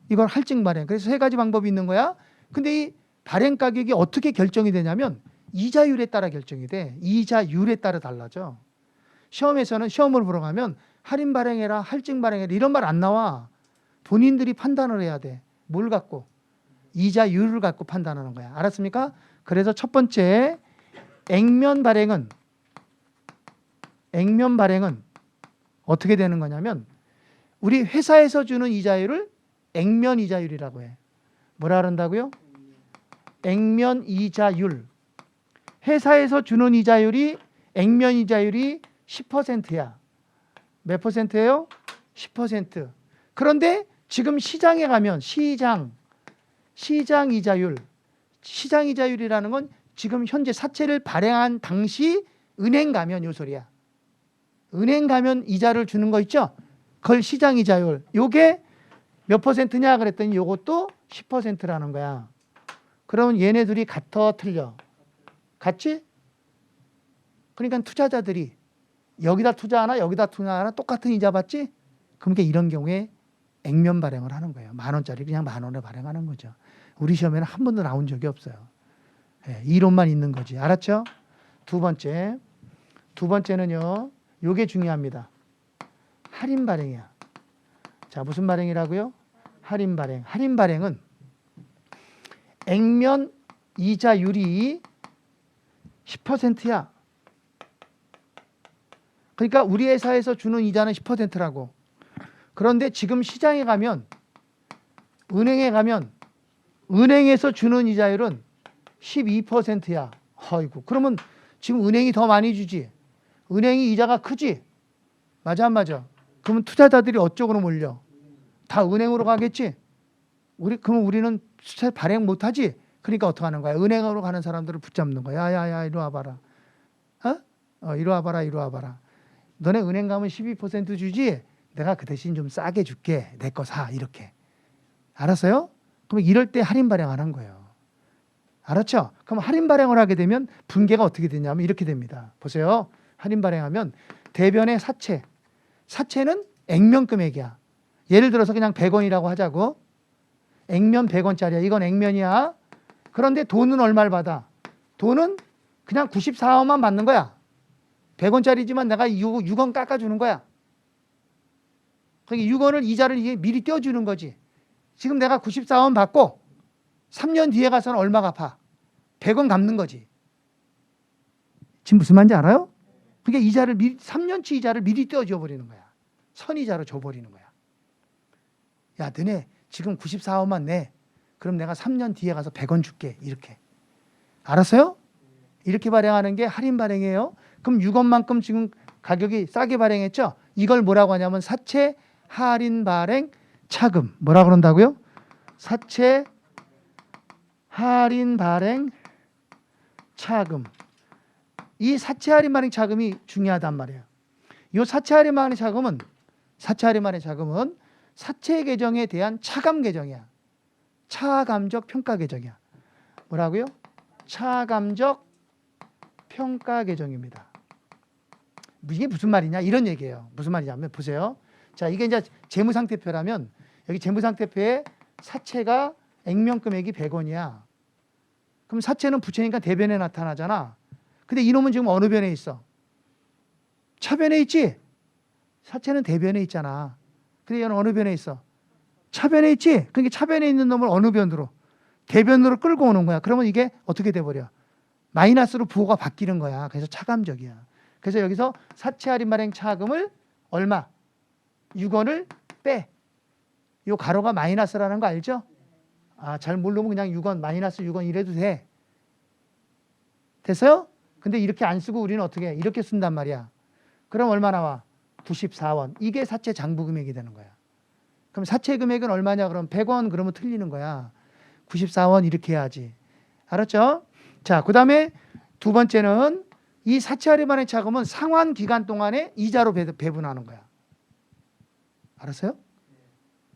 이걸 할증 발행. 그래서 세 가지 방법이 있는 거야. 근데 이 발행 가격이 어떻게 결정이 되냐면 이자율에 따라 결정이 돼. 이자율에 따라 달라져. 시험에서는 시험을 보러 가면 할인 발행해라, 할증 발행해라 이런 말 안 나와. 본인들이 판단을 해야 돼. 뭘 갖고? 이자율을 갖고 판단하는 거야. 알았습니까? 그래서 첫 번째 액면 발행은 어떻게 되는 거냐면 우리 회사에서 주는 이자율을 액면 이자율이라고 해. 뭐라 그런다고요? 액면 이자율. 회사에서 주는 이자율이 액면 이자율이 10%야. 몇 퍼센트예요? 10%. 그런데 지금 시장에 가면 시장 이자율이라는 건 지금 현재 사채를 발행한 당시 은행 가면 요 소리야. 은행 가면 이자를 주는 거 있죠? 그걸 시장 이자율. 요게 몇 퍼센트냐 그랬더니 요것도 10%라는 거야. 그러면 얘네 둘이 같아 틀려? 같지? 그러니까 투자자들이 여기다 투자하나 여기다 투자하나 똑같은 이자 받지? 그러니까 이런 경우에 액면 발행을 하는 거예요. 10,000원짜리 그냥 10,000원에 발행하는 거죠. 우리 시험에는 한 번도 나온 적이 없어요. 예, 이론만 있는 거지. 알았죠? 두 번째는요. 요게 중요합니다. 할인 발행이야. 자, 무슨 발행이라고요? 할인 발행. 할인 발행은 액면 이자율이 10%야. 그러니까 우리 회사에서 주는 이자는 10%라고. 그런데 지금 시장에 가면 은행에 가면 은행에서 주는 이자율은 12%야. 아이고. 그러면 지금 은행이 더 많이 주지. 은행이 이자가 크지. 맞아 안 맞아? 그러면 투자자들이 어쪽으로 몰려? 다 은행으로 가겠지. 그럼 우리는 수채 발행 못 하지. 그러니까 어떻게 하는 거야? 은행으로 가는 사람들을 붙잡는 거야. 야야야 이리 와봐라. 이리 와봐라. 너네 은행 가면 12% 주지. 내가 그 대신 좀 싸게 줄게. 내 거 사. 이렇게. 알았어요? 그럼 이럴 때 할인 발행 안 한 거예요. 알았죠? 그럼 할인 발행을 하게 되면 분계가 어떻게 되냐면 이렇게 됩니다. 보세요. 할인 발행하면 대변의 사채는 액면 금액이야. 예를 들어서 그냥 100원이라고 하자고. 액면 100원짜리야. 이건 액면이야. 그런데 돈은 얼마를 받아? 돈은 그냥 94원만 받는 거야. 100원짜리지만 내가 6원 깎아주는 거야. 그러니까 6원을 이자를 미리 떼어주는 거지. 지금 내가 94원 받고 3년 뒤에 가서는 얼마 갚아? 100원 갚는 거지. 지금 무슨 말인지 알아요? 그러니까 3년치 이자를 미리 떼어줘 버리는 거야. 선이자로 줘버리는 거야. 야, 너네 지금 94원만 내. 그럼 내가 3년 뒤에 가서 100원 줄게. 이렇게. 알았어요? 이렇게 발행하는 게 할인 발행이에요. 그럼 6원만큼 지금 가격이 싸게 발행했죠? 이걸 뭐라고 하냐면 사채 할인 발행 차금. 뭐라 그런다고요? 사채 할인 발행 차금. 이 사채 할인 발행 차금이 중요하단 말이에요. 요 사채 할인만의 자금은 사채 계정에 대한 차감 계정이야. 차감적 평가 계정이야. 뭐라고요? 차감적 평가 계정입니다. 이게 무슨 말이냐? 이런 얘기예요. 무슨 말이냐면 보세요. 자, 이게 이제 재무상태표라면 여기 재무상태표에 사채가 액면 금액이 100원이야. 그럼 사채는 부채니까 대변에 나타나잖아. 근데 이놈은 지금 어느 변에 있어? 차변에 있지? 사채는 대변에 있잖아. 근데 얘는 어느 변에 있어? 차변에 있지? 그러니까 차변에 있는 놈을 어느 변으로? 대변으로 끌고 오는 거야. 그러면 이게 어떻게 돼버려? 마이너스로 부호가 바뀌는 거야. 그래서 차감적이야. 그래서 여기서 사채 할인 발행 차금을 얼마? 6원을 빼. 요 가로가 마이너스라는 거 알죠? 아, 잘 모르면 그냥 6원, 마이너스 6원 이래도 돼. 됐어요? 근데 이렇게 안 쓰고 우리는 어떻게 해? 이렇게 쓴단 말이야. 그럼 얼마 나와? 94원. 이게 사채 장부 금액이 되는 거야. 그럼 사채 금액은 얼마냐? 그럼 100원 그러면 틀리는 거야. 94원 이렇게 해야지. 알았죠? 자, 그 다음에 두 번째는 이 사채 할인 발행 차금은 상환 기간 동안에 이자로 배분하는 거야. 알았어요?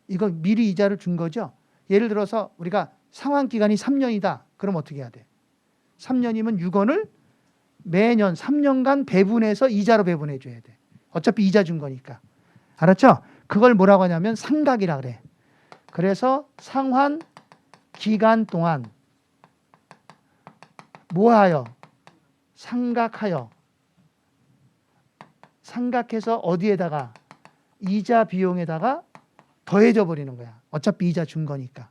이거 미리 이자를 준 거죠? 예를 들어서 우리가 상환 기간이 3년이다. 그럼 어떻게 해야 돼? 3년이면 6원을 매년 3년간 배분해서 이자로 배분해 줘야 돼. 어차피 이자 준 거니까. 알았죠? 그걸 뭐라고 하냐면 상각이라 그래. 그래서 상환 기간 동안 뭐하여? 상각하여. 상각해서 어디에다가? 이자 비용에다가 더해져 버리는 거야. 어차피 이자 준 거니까.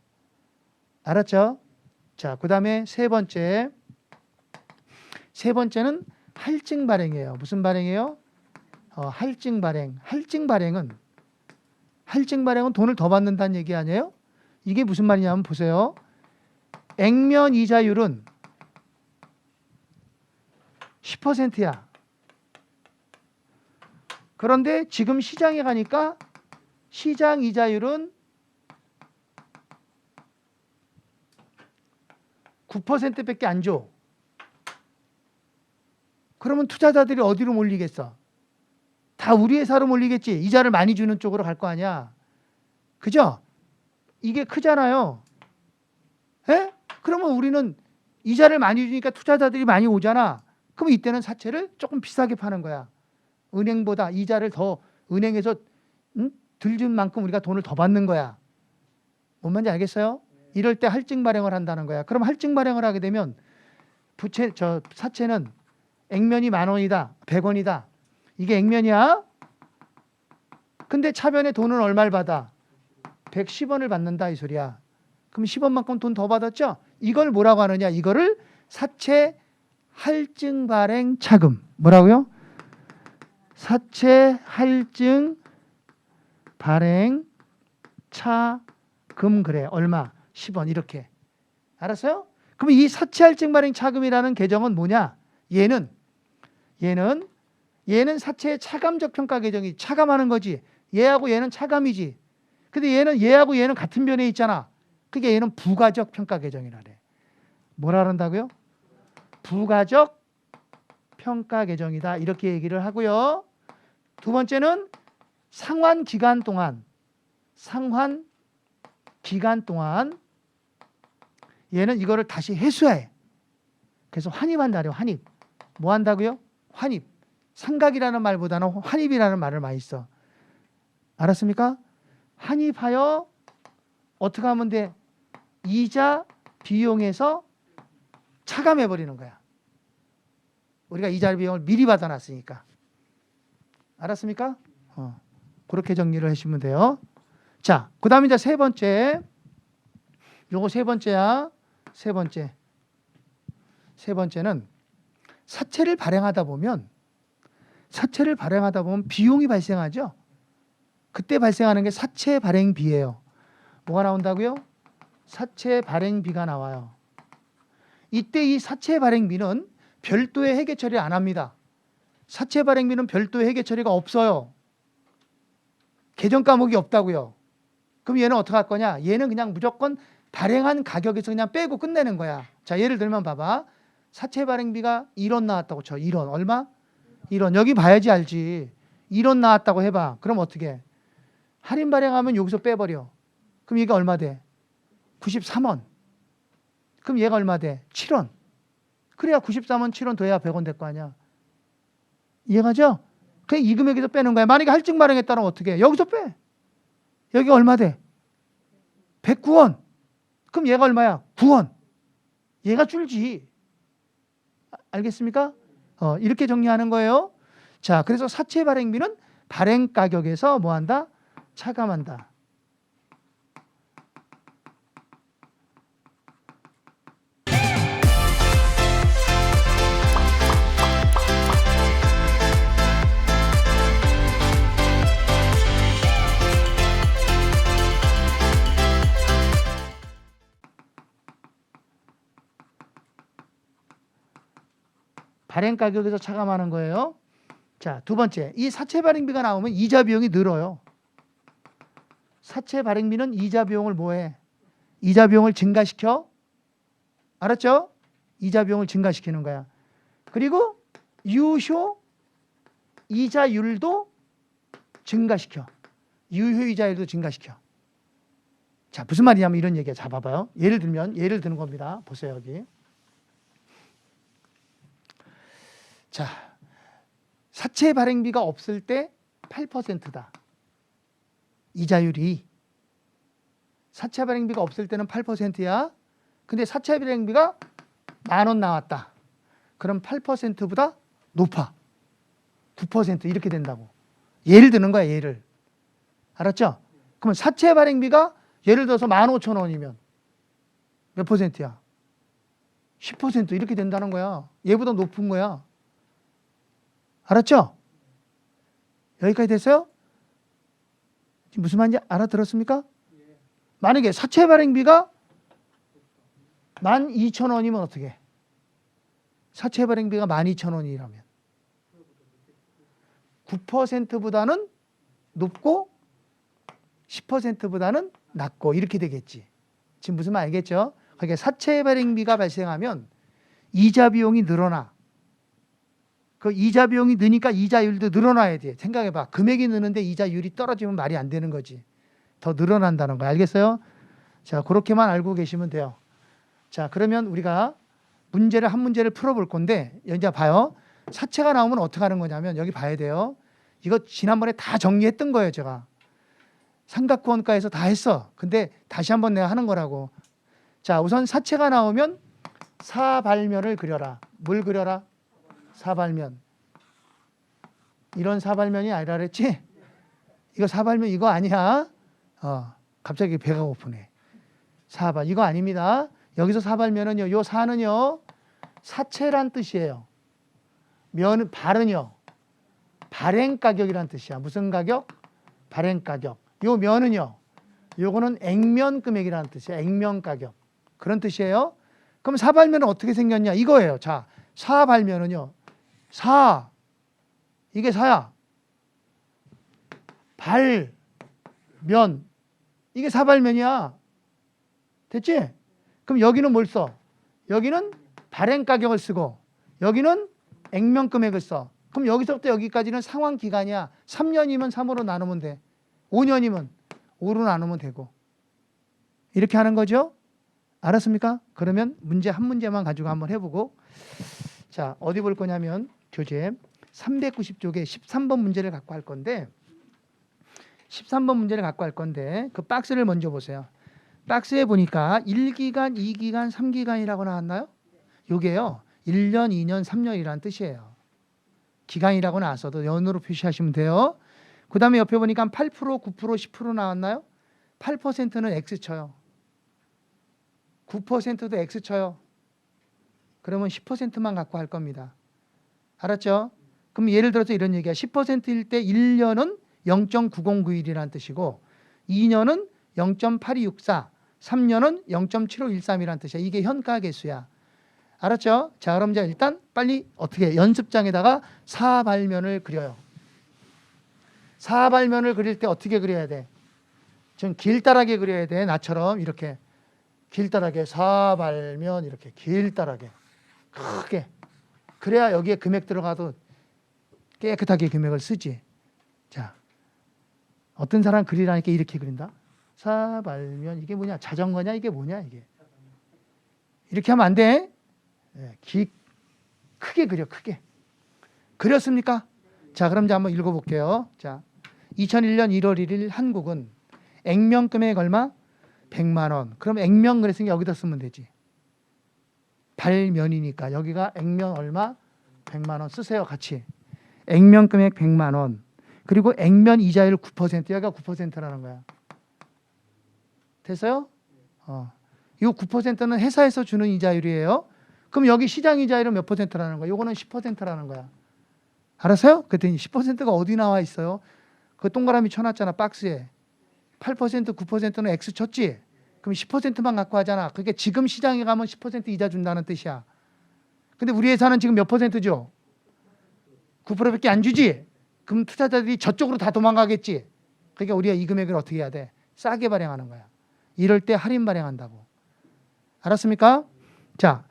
알았죠? 자, 그 다음에 세 번째는 할증 발행이에요. 무슨 발행이에요? 할증 발행. 할증 발행은 돈을 더 받는다는 얘기 아니에요? 이게 무슨 말이냐면 보세요. 액면 이자율은 10%야. 그런데 지금 시장에 가니까 시장 이자율은 9%밖에 안 줘. 그러면 투자자들이 어디로 몰리겠어? 다 우리 회사로 몰리겠지. 이자를 많이 주는 쪽으로 갈 거 아니야. 그죠? 이게 크잖아요. 에? 그러면 우리는 이자를 많이 주니까 투자자들이 많이 오잖아. 그럼 이때는 사채를 조금 비싸게 파는 거야. 은행보다 이자를 더 은행에서 들 준 만큼 우리가 돈을 더 받는 거야. 뭔 말인지 알겠어요? 이럴 때 할증 발행을 한다는 거야. 그럼 할증 발행을 하게 되면 사채는 액면이 10,000원이다. 100원이다. 이게 액면이야. 근데 차변에 돈은 얼마를 받아? 110원을 받는다 이 소리야. 그럼 10원만큼 돈 더 받았죠? 이걸 뭐라고 하느냐? 이거를 사채 할증 발행 차금. 뭐라고요? 사채 할증 발행 차금. 그래. 얼마? 10원 이렇게. 알았어요? 그럼 이 사채 할증 발행 차금이라는 계정은 뭐냐? 얘는 사채의 차감적 평가 계정이 차감하는 거지. 얘하고 얘는 차감이지. 근데 얘하고 얘는 같은 변에 있잖아. 그게 얘는 부가적 평가 계정이라 그래. 뭐라 그런다고요? 부가적 평가 계정이다. 이렇게 얘기를 하고요. 두 번째는 상환 기간 동안 얘는 이거를 다시 회수해. 그래서 환입한다래요. 환입. 뭐 한다고요? 환입. 상각이라는 말보다는 환입이라는 말을 많이 써. 알았습니까? 환입하여 어떻게 하면 돼? 이자 비용에서 차감해 버리는 거야. 우리가 이자 비용을 미리 받아놨으니까. 알았습니까? 그렇게 정리를 하시면 돼요. 자, 그 다음에 이제 세 번째. 요거 세 번째야. 세 번째는 사채를 발행하다 보면 비용이 발생하죠. 그때 발생하는 게 사채 발행비예요. 뭐가 나온다고요? 사채 발행비가 나와요. 이때 이 사채 발행비는 별도의 회계 처리 안 합니다. 사채 발행비는 별도의 회계 처리가 없어요. 계정 과목이 없다고요. 그럼 얘는 어떻게 할 거냐? 얘는 그냥 무조건 발행한 가격에서 그냥 빼고 끝내는 거야. 자, 예를 들면 봐봐. 사채 발행비가 1원 나왔다고 쳐. 1원. 얼마? 1원. 여기 봐야지 알지. 1원 나왔다고 해봐. 그럼 어떻게 해? 할인 발행하면 여기서 빼버려. 그럼 얘가 얼마 돼? 93원. 그럼 얘가 얼마 돼? 7원. 그래야 93원 7원 더해야 100원 될 거 아니야. 이해가죠? 그냥 이 금액에서 빼는 거야. 만약에 할증 발행했다면 어떻게 해? 여기서 빼. 여기 얼마 돼? 109원. 그럼 얘가 얼마야? 9원. 얘가 줄지. 알겠습니까? 이렇게 정리하는 거예요. 자, 그래서 사채 발행비는 발행 가격에서 뭐 한다? 차감한다. 발행 가격에서 차감하는 거예요. 자, 두 번째. 이 사채 발행비가 나오면 이자 비용이 늘어요. 사채 발행비는 이자 비용을 뭐해? 이자 비용을 증가시켜. 알았죠? 이자 비용을 증가시키는 거야. 그리고 유효 이자율도 증가시켜. 유효 이자율도 증가시켜. 자, 무슨 말이냐면 이런 얘기야. 자, 봐봐요. 예를 드는 겁니다. 보세요, 여기. 자, 사채 발행비가 없을 때 8%다. 이자율이. 사채 발행비가 없을 때는 8%야. 근데 사채 발행비가 10,000원 나왔다. 그럼 8%보다 높아. 9% 이렇게 된다고. 예를 드는 거야, 예를. 알았죠? 그러면 사채 발행비가 예를 들어서 15,000원이면 몇 %야? 10% 이렇게 된다는 거야. 얘보다 높은 거야. 알았죠? 여기까지 됐어요? 지금 무슨 말인지 알아들었습니까? 만약에 사채 발행비가 12,000원이면 어떻게 해? 사채 발행비가 12,000원이라면 9%보다는 높고 10%보다는 낮고 이렇게 되겠지. 지금 무슨 말 알겠죠? 그러니까 사채 발행비가 발생하면 이자 비용이 늘어나. 그 이자 비용이 느니까 이자율도 늘어나야 돼. 생각해봐. 금액이 느는데 이자율이 떨어지면 말이 안 되는 거지. 더 늘어난다는 거 알겠어요? 자, 그렇게만 알고 계시면 돼요. 자, 그러면 우리가 한 문제를 풀어볼 건데 이제 봐요. 사채가 나오면 어떻게 하는 거냐면 여기 봐야 돼요. 이거 지난번에 다 정리했던 거예요, 제가. 삼각구원가에서 다 했어. 근데 다시 한번 내가 하는 거라고. 자, 우선 사채가 나오면 사발면을 그려라. 뭘 그려라? 사발면. 이런 사발면이 아니라 그랬지? 이거 사발면 이거 아니야? 갑자기 배가 고프네. 사발 이거 아닙니다. 여기서 사발면은요. 요 사는요. 사채란 뜻이에요. 발은요. 발행 가격이란 뜻이야. 무슨 가격? 발행 가격. 요 면은요. 요거는 액면 금액이라는 뜻이에요. 액면 가격. 그런 뜻이에요. 그럼 사발면은 어떻게 생겼냐? 이거예요. 자, 사발면은요. 이게 사야. 발면 이게 사발면이야. 됐지? 그럼 여기는 뭘 써? 여기는 발행 가격을 쓰고 여기는 액면 금액을 써. 그럼 여기서부터 여기까지는 상환 기간이야. 3년이면 3으로 나누면 돼. 5년이면 5로 나누면 되고. 이렇게 하는 거죠? 알았습니까? 그러면 문제 한 문제만 가지고 한번 해보고. 자, 어디 볼 거냐면 교재 390쪽에 13번 문제를 갖고 할 건데 13번 문제를 갖고 할 건데 그 박스를 먼저 보세요. 박스에 보니까 1기간, 2기간, 3기간이라고 나왔나요? 요게요. 1년, 2년, 3년이라는 뜻이에요. 기간이라고 나왔어도 연으로 표시하시면 돼요. 그 다음에 옆에 보니까 8%, 9%, 10% 나왔나요? 8%는 X 쳐요. 9%도 X 쳐요. 그러면 10%만 갖고 할 겁니다. 알았죠? 그럼 예를 들어서 이런 얘기야. 10%일 때 1년은 0.9091이라는 뜻이고 2년은 0.8264, 3년은 0.7513이라는 뜻이야. 이게 현가 개수야. 알았죠? 자, 그럼 이제 일단 빨리 어떻게 연습장에다가 사발면을 그려요. 사발면을 그릴 때 어떻게 그려야 돼? 좀 길다랗게 그려야 돼. 나처럼 이렇게 길다랗게 사발면 이렇게 길다랗게 크게. 그래야 여기에 금액 들어가도 깨끗하게 금액을 쓰지. 자, 어떤 사람 그리라니까 이렇게 그린다. 사발면 이게 뭐냐? 자전거냐? 이게 뭐냐? 이게 이렇게 하면 안 돼. 크게 그려, 크게. 그렸습니까? 자, 그럼 이제 한번 읽어볼게요. 자, 2001년 1월 1일 한국은 액면 금액 얼마? 100만 원. 그럼 액면 그랬으니까 여기다 쓰면 되지. 발면이니까 여기가 액면 얼마? 100만 원 쓰세요, 같이. 액면 금액 100만 원. 그리고 액면 이자율 9%. 여기가 9%라는 거야. 됐어요? 이 9%는 회사에서 주는 이자율이에요. 그럼 여기 시장 이자율은 몇 %라는 거야? 요거는 10%라는 거야. 알았어요? 그랬더니 10%가 어디 나와 있어요? 그 동그라미 쳐놨잖아, 박스에. 8%, 9%는 X 쳤지? 그럼 10%만 갖고 하잖아. 그러니까 지금 시장에 가면 10% 이자 준다는 뜻이야. 근데 우리 회사는 지금 몇 %죠? 9%밖에 안 주지? 그럼 투자자들이 저쪽으로 다 도망가겠지? 그러니까 우리가 이 금액을 어떻게 해야 돼? 싸게 발행하는 거야. 이럴 때 할인 발행한다고. 알았습니까? 자,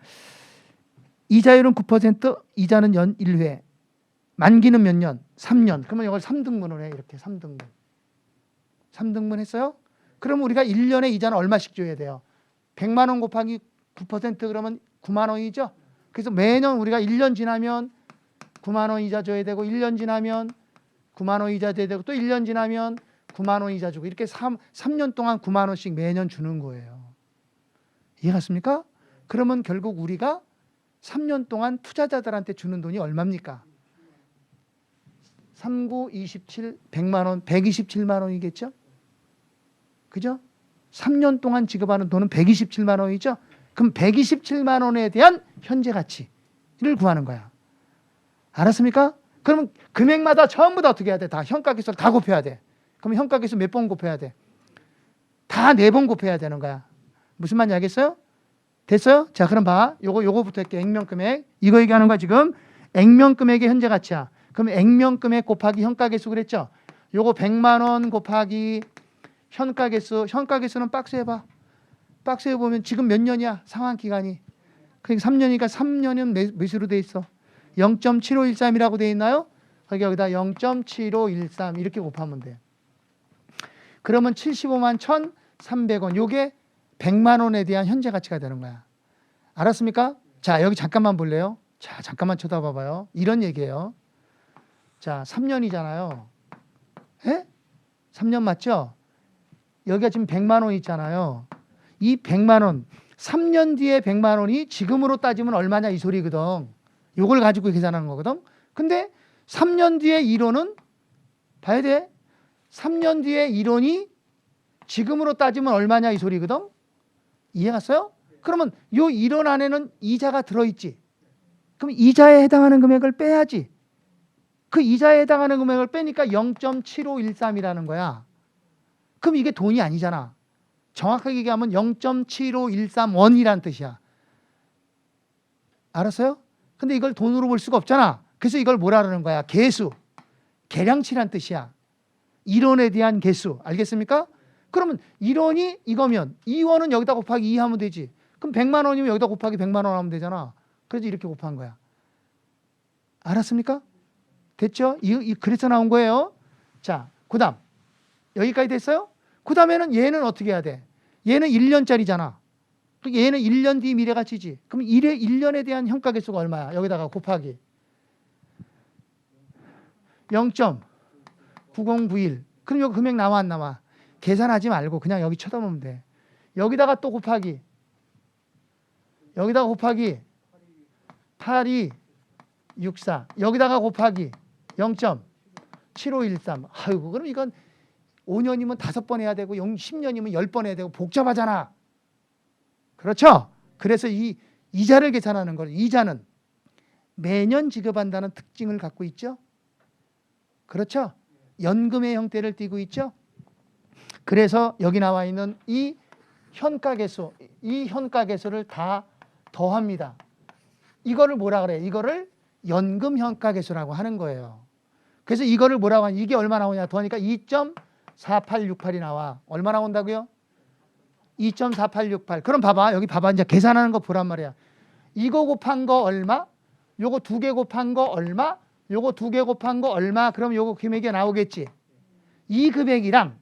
이자율은 9%, 이자는 연 1회. 만기는 몇 년? 3년. 그러면 이걸 3등분을 해. 이렇게 3등분. 3등분 했어요? 그럼 우리가 1년에 이자는 얼마씩 줘야 돼요? 100만 원 곱하기 9% 그러면 9만 원이죠? 그래서 매년 우리가 1년 지나면 9만 원 이자 줘야 되고 1년 지나면 9만 원 이자 줘야 되고 또 1년 지나면 9만 원 이자 주고 이렇게 3년 동안 9만 원씩 매년 주는 거예요. 이해갔습니까? 그러면 결국 우리가 3년 동안 투자자들한테 주는 돈이 얼마입니까? 3, 9, 27, 100만 원, 127만 원이겠죠? 그죠? 3년 동안 지급하는 돈은 127만 원이죠? 그럼 127만 원에 대한 현재 가치를 구하는 거야. 알았습니까? 그러면 금액마다 전부 다 어떻게 해야 돼? 다 현가계수를 다 곱해야 돼. 그럼 현가계수 몇 번 곱해야 돼? 다 4번 곱해야 되는 거야. 무슨 말인지 알겠어요? 됐어요? 자, 그럼 봐. 요거부터 할게. 액면금액. 이거 얘기하는 거야, 지금. 액면금액의 현재 가치야. 그럼 액면금액 곱하기 현가계수 그랬죠? 요거 100만 원 곱하기 현가계수. 현가계수는 박스에 봐. 박스에 보면 지금 몇 년이야? 상환 기간이. 그러니까 3년이니까 3년은 몇으로 돼 있어? 0.7513이라고 돼 있나요? 여기다 0.7513 이렇게 곱하면 돼. 그러면 75만 1,300원. 요게 100만 원에 대한 현재 가치가 되는 거야. 알았습니까? 자, 여기 잠깐만 볼래요? 자, 잠깐만 쳐다봐 봐요. 이런 얘기예요. 자, 3년이잖아요. 에? 3년 맞죠? 여기가 지금 100만 원 있잖아요. 이 100만 원, 3년 뒤에 100만 원이 지금으로 따지면 얼마냐 이 소리거든. 요걸 가지고 계산하는 거거든. 근데 3년 뒤에 1원은 봐야 돼. 3년 뒤에 1원이 지금으로 따지면 얼마냐 이 소리거든. 이해갔어요? 그러면 요 1원 안에는 이자가 들어있지. 그럼 이자에 해당하는 금액을 빼야지. 그 이자에 해당하는 금액을 빼니까 0.7513이라는 거야. 그럼 이게 돈이 아니잖아. 정확하게 얘기하면 0.7513원이라는 뜻이야. 알았어요? 근데 이걸 돈으로 볼 수가 없잖아. 그래서 이걸 뭐라 그러는 거야? 개수. 계량치란 뜻이야. 1원에 대한 개수. 알겠습니까? 그러면 1원이 이거면 2원은 여기다 곱하기 2 하면 되지. 그럼 100만 원이면 여기다 곱하기 100만 원 하면 되잖아. 그래서 이렇게 곱한 거야. 알았습니까? 됐죠? 그래서 나온 거예요. 자, 그 다음. 여기까지 됐어요? 그 다음에는 얘는 어떻게 해야 돼? 얘는 1년짜리잖아. 얘는 1년 뒤 미래가치지. 그럼 1년에 대한 현가계수가 얼마야? 여기다가 곱하기 0.9091. 그럼 여기 금액 나와 안 나와? 계산하지 말고 그냥 여기 쳐다보면 돼. 여기다가 또 곱하기 8264. 여기다가 곱하기 0.7513. 아이고, 그럼 이건 5년이면 5번 해야 되고 10년이면 10번 해야 되고 복잡하잖아. 그렇죠? 그래서 이 이자를 계산하는 걸, 이자는 매년 지급한다는 특징을 갖고 있죠. 그렇죠? 연금의 형태를 띠고 있죠. 그래서 여기 나와 있는 이 현가계수, 이 현가계수를 다 더합니다. 이거를 뭐라 그래? 이거를 연금 현가계수라고 하는 거예요. 그래서 이거를 뭐라고 하냐? 이게 얼마 나오냐? 더하니까 2.4868이 나와. 얼마 나온다고요? 2.4868. 그럼 봐봐. 여기 봐봐. 이제 계산하는 거 보란 말이야. 이거 곱한 거 얼마? 요거 2개 곱한 거 얼마? 요거 두 개 곱한 거 얼마? 그럼 요거 금액이 나오겠지. 이 금액이랑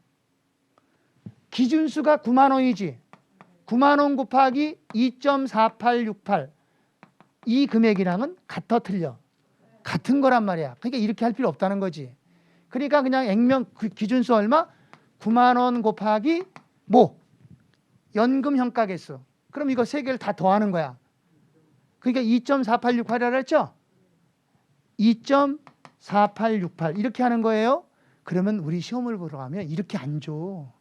기준수가 9만 원이지. 9만 원 곱하기 2.4868. 이 금액이랑은 같아 틀려? 같은 거란 말이야. 그러니까 이렇게 할 필요 없다는 거지. 그러니까 그냥 액면 기준수 얼마? 9만 원 곱하기 뭐? 연금 현가 개수. 그럼 이거 세 개를 다 더하는 거야. 그러니까 2.4868이라고 했죠? 2.4868 이렇게 하는 거예요. 그러면 우리 시험을 보러 가면 이렇게 안 줘.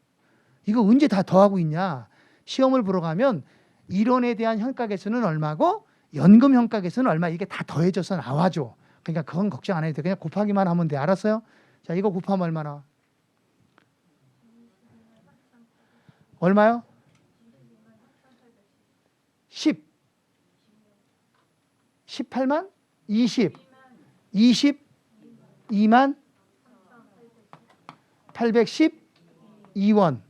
이거 언제 다 더하고 있냐? 시험을 보러 가면 이론에 대한 현가 개수는 얼마고 연금 현가 개수는 얼마, 이게 다 더해져서 나와줘. 그러니까 그건 걱정 안 해도 돼. 그냥 곱하기만 하면 돼. 알았어요? 자, 이거 곱하면 얼마나? 얼마요? 10. 18만? 20. 22만 812원.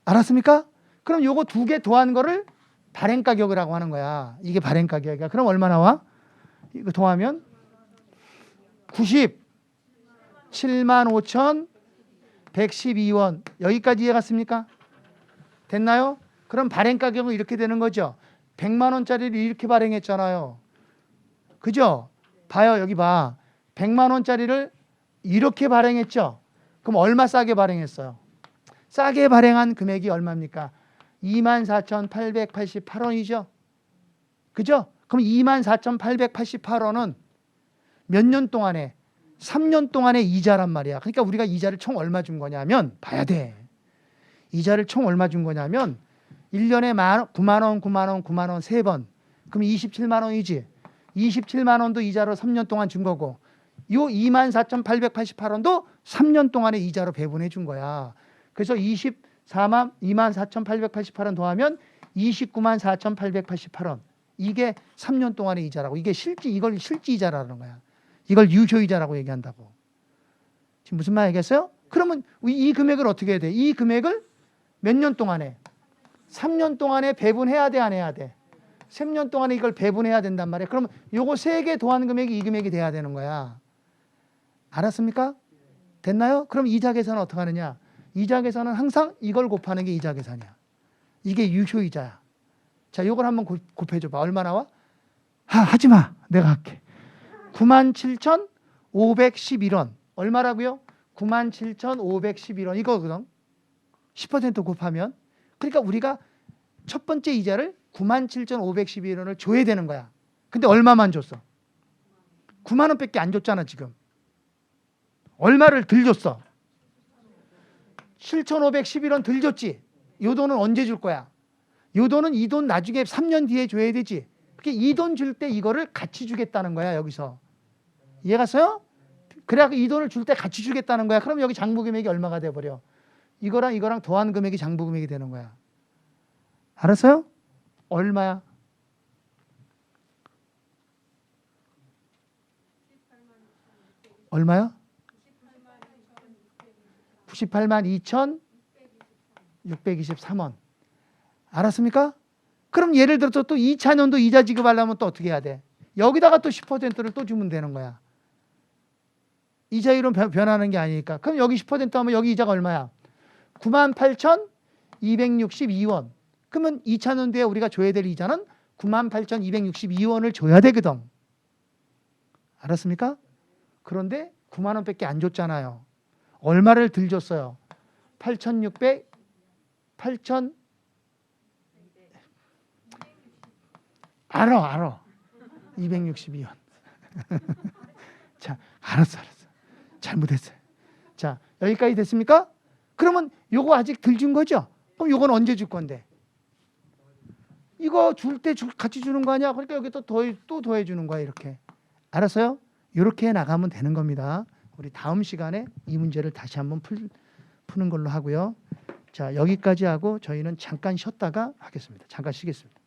알았습니까? 그럼 요거 두 개 더한 거를 발행 가격이라고 하는 거야. 이게 발행 가격이야. 그럼 얼마 나와? 이거 더하면 97만 5,112원. 여기까지 이해 갔습니까? 됐나요? 그럼 발행 가격은 이렇게 되는 거죠. 100만 원짜리를 이렇게 발행했잖아요. 그죠? 봐요. 여기 봐. 100만 원짜리를 이렇게 발행했죠. 그럼 얼마 싸게 발행했어요? 싸게 발행한 금액이 얼마입니까? 24,888원이죠. 그죠? 그럼 24,888원은 몇 년 동안에? 3년 동안의 이자란 말이야. 그러니까 우리가 이자를 총 얼마 준 거냐면 봐야 돼. 이자를 총 얼마 준 거냐면 1년에 9만 원, 9만 원, 9만 원 3번. 그럼 27만 원이지. 27만 원도 이자로 3년 동안 준 거고 요 24,888원도 3년 동안의 이자로 배분해 준 거야. 그래서 24,888원 더하면 294,888원. 이게 3년 동안의 이자라고. 이게 이걸 실지 이자라는 거야. 이걸 유효 이자라고 얘기한다고. 지금 무슨 말 얘기했어요? 그러면 이 금액을 어떻게 해야 돼? 이 금액을 몇 년 동안에? 3년 동안에 배분해야 돼, 안 해야 돼? 3년 동안에 이걸 배분해야 된단 말이야. 그러면 요거 세 개 더한 금액이 이 금액이 돼야 되는 거야. 알았습니까? 됐나요? 그럼 이자 계산은 어떻게 하느냐? 이자 계산은 항상 이걸 곱하는 게 이자 계산이야. 이게 유효 이자야. 자, 요걸 한번 곱해줘 봐. 얼마 나와? 하지 마. 내가 할게. 97,511원. 얼마라고요? 97,511원. 이거거든. 10% 곱하면. 그러니까 우리가 첫 번째 이자를 97,511원을 줘야 되는 거야. 근데 얼마만 줬어? 9만 원밖에 안 줬잖아, 지금. 얼마를 들 줬어? 7,511원 들 줬지. 요 돈은 언제 줄 거야? 요 돈은 이 돈 나중에 3년 뒤에 줘야 되지. 그게 이 돈 줄 때 이거를 같이 주겠다는 거야, 여기서. 이해 갔어요? 그래야 이 돈을 줄 때 같이 주겠다는 거야. 그럼 여기 장부 금액이 얼마가 돼 버려? 이거랑 더한 금액이 장부 금액이 되는 거야. 알았어요? 얼마야? 얼마야? 98만 2,623원. 알았습니까? 그럼 예를 들어서 또 2차년도 이자 지급하려면 또 어떻게 해야 돼? 여기다가 또 10%를 또 주면 되는 거야. 이자율은 변하는 게 아니니까. 그럼 여기 10% 하면 여기 이자가 얼마야? 98,262원. 그러면 2차년도에 우리가 줘야 될 이자는 98,262원을 줘야 되거든. 알았습니까? 그런데 9만 원밖에 안 줬잖아요. 얼마를 들 줬어요? 8,600, 8,000 알아. 262원. 자, 알았어. 잘못했어요. 자, 여기까지 됐습니까? 그러면 요거 아직 덜 준 거죠? 그럼 요건 언제 줄 건데? 이거 줄 때 같이 주는 거 아니야? 그러니까 여기 또 더해 주는 거야, 이렇게. 알았어요? 이렇게 나가면 되는 겁니다. 우리 다음 시간에 이 문제를 다시 한번 푸는 걸로 하고요. 자, 여기까지 하고 저희는 잠깐 쉬었다가 하겠습니다. 잠깐 쉬겠습니다.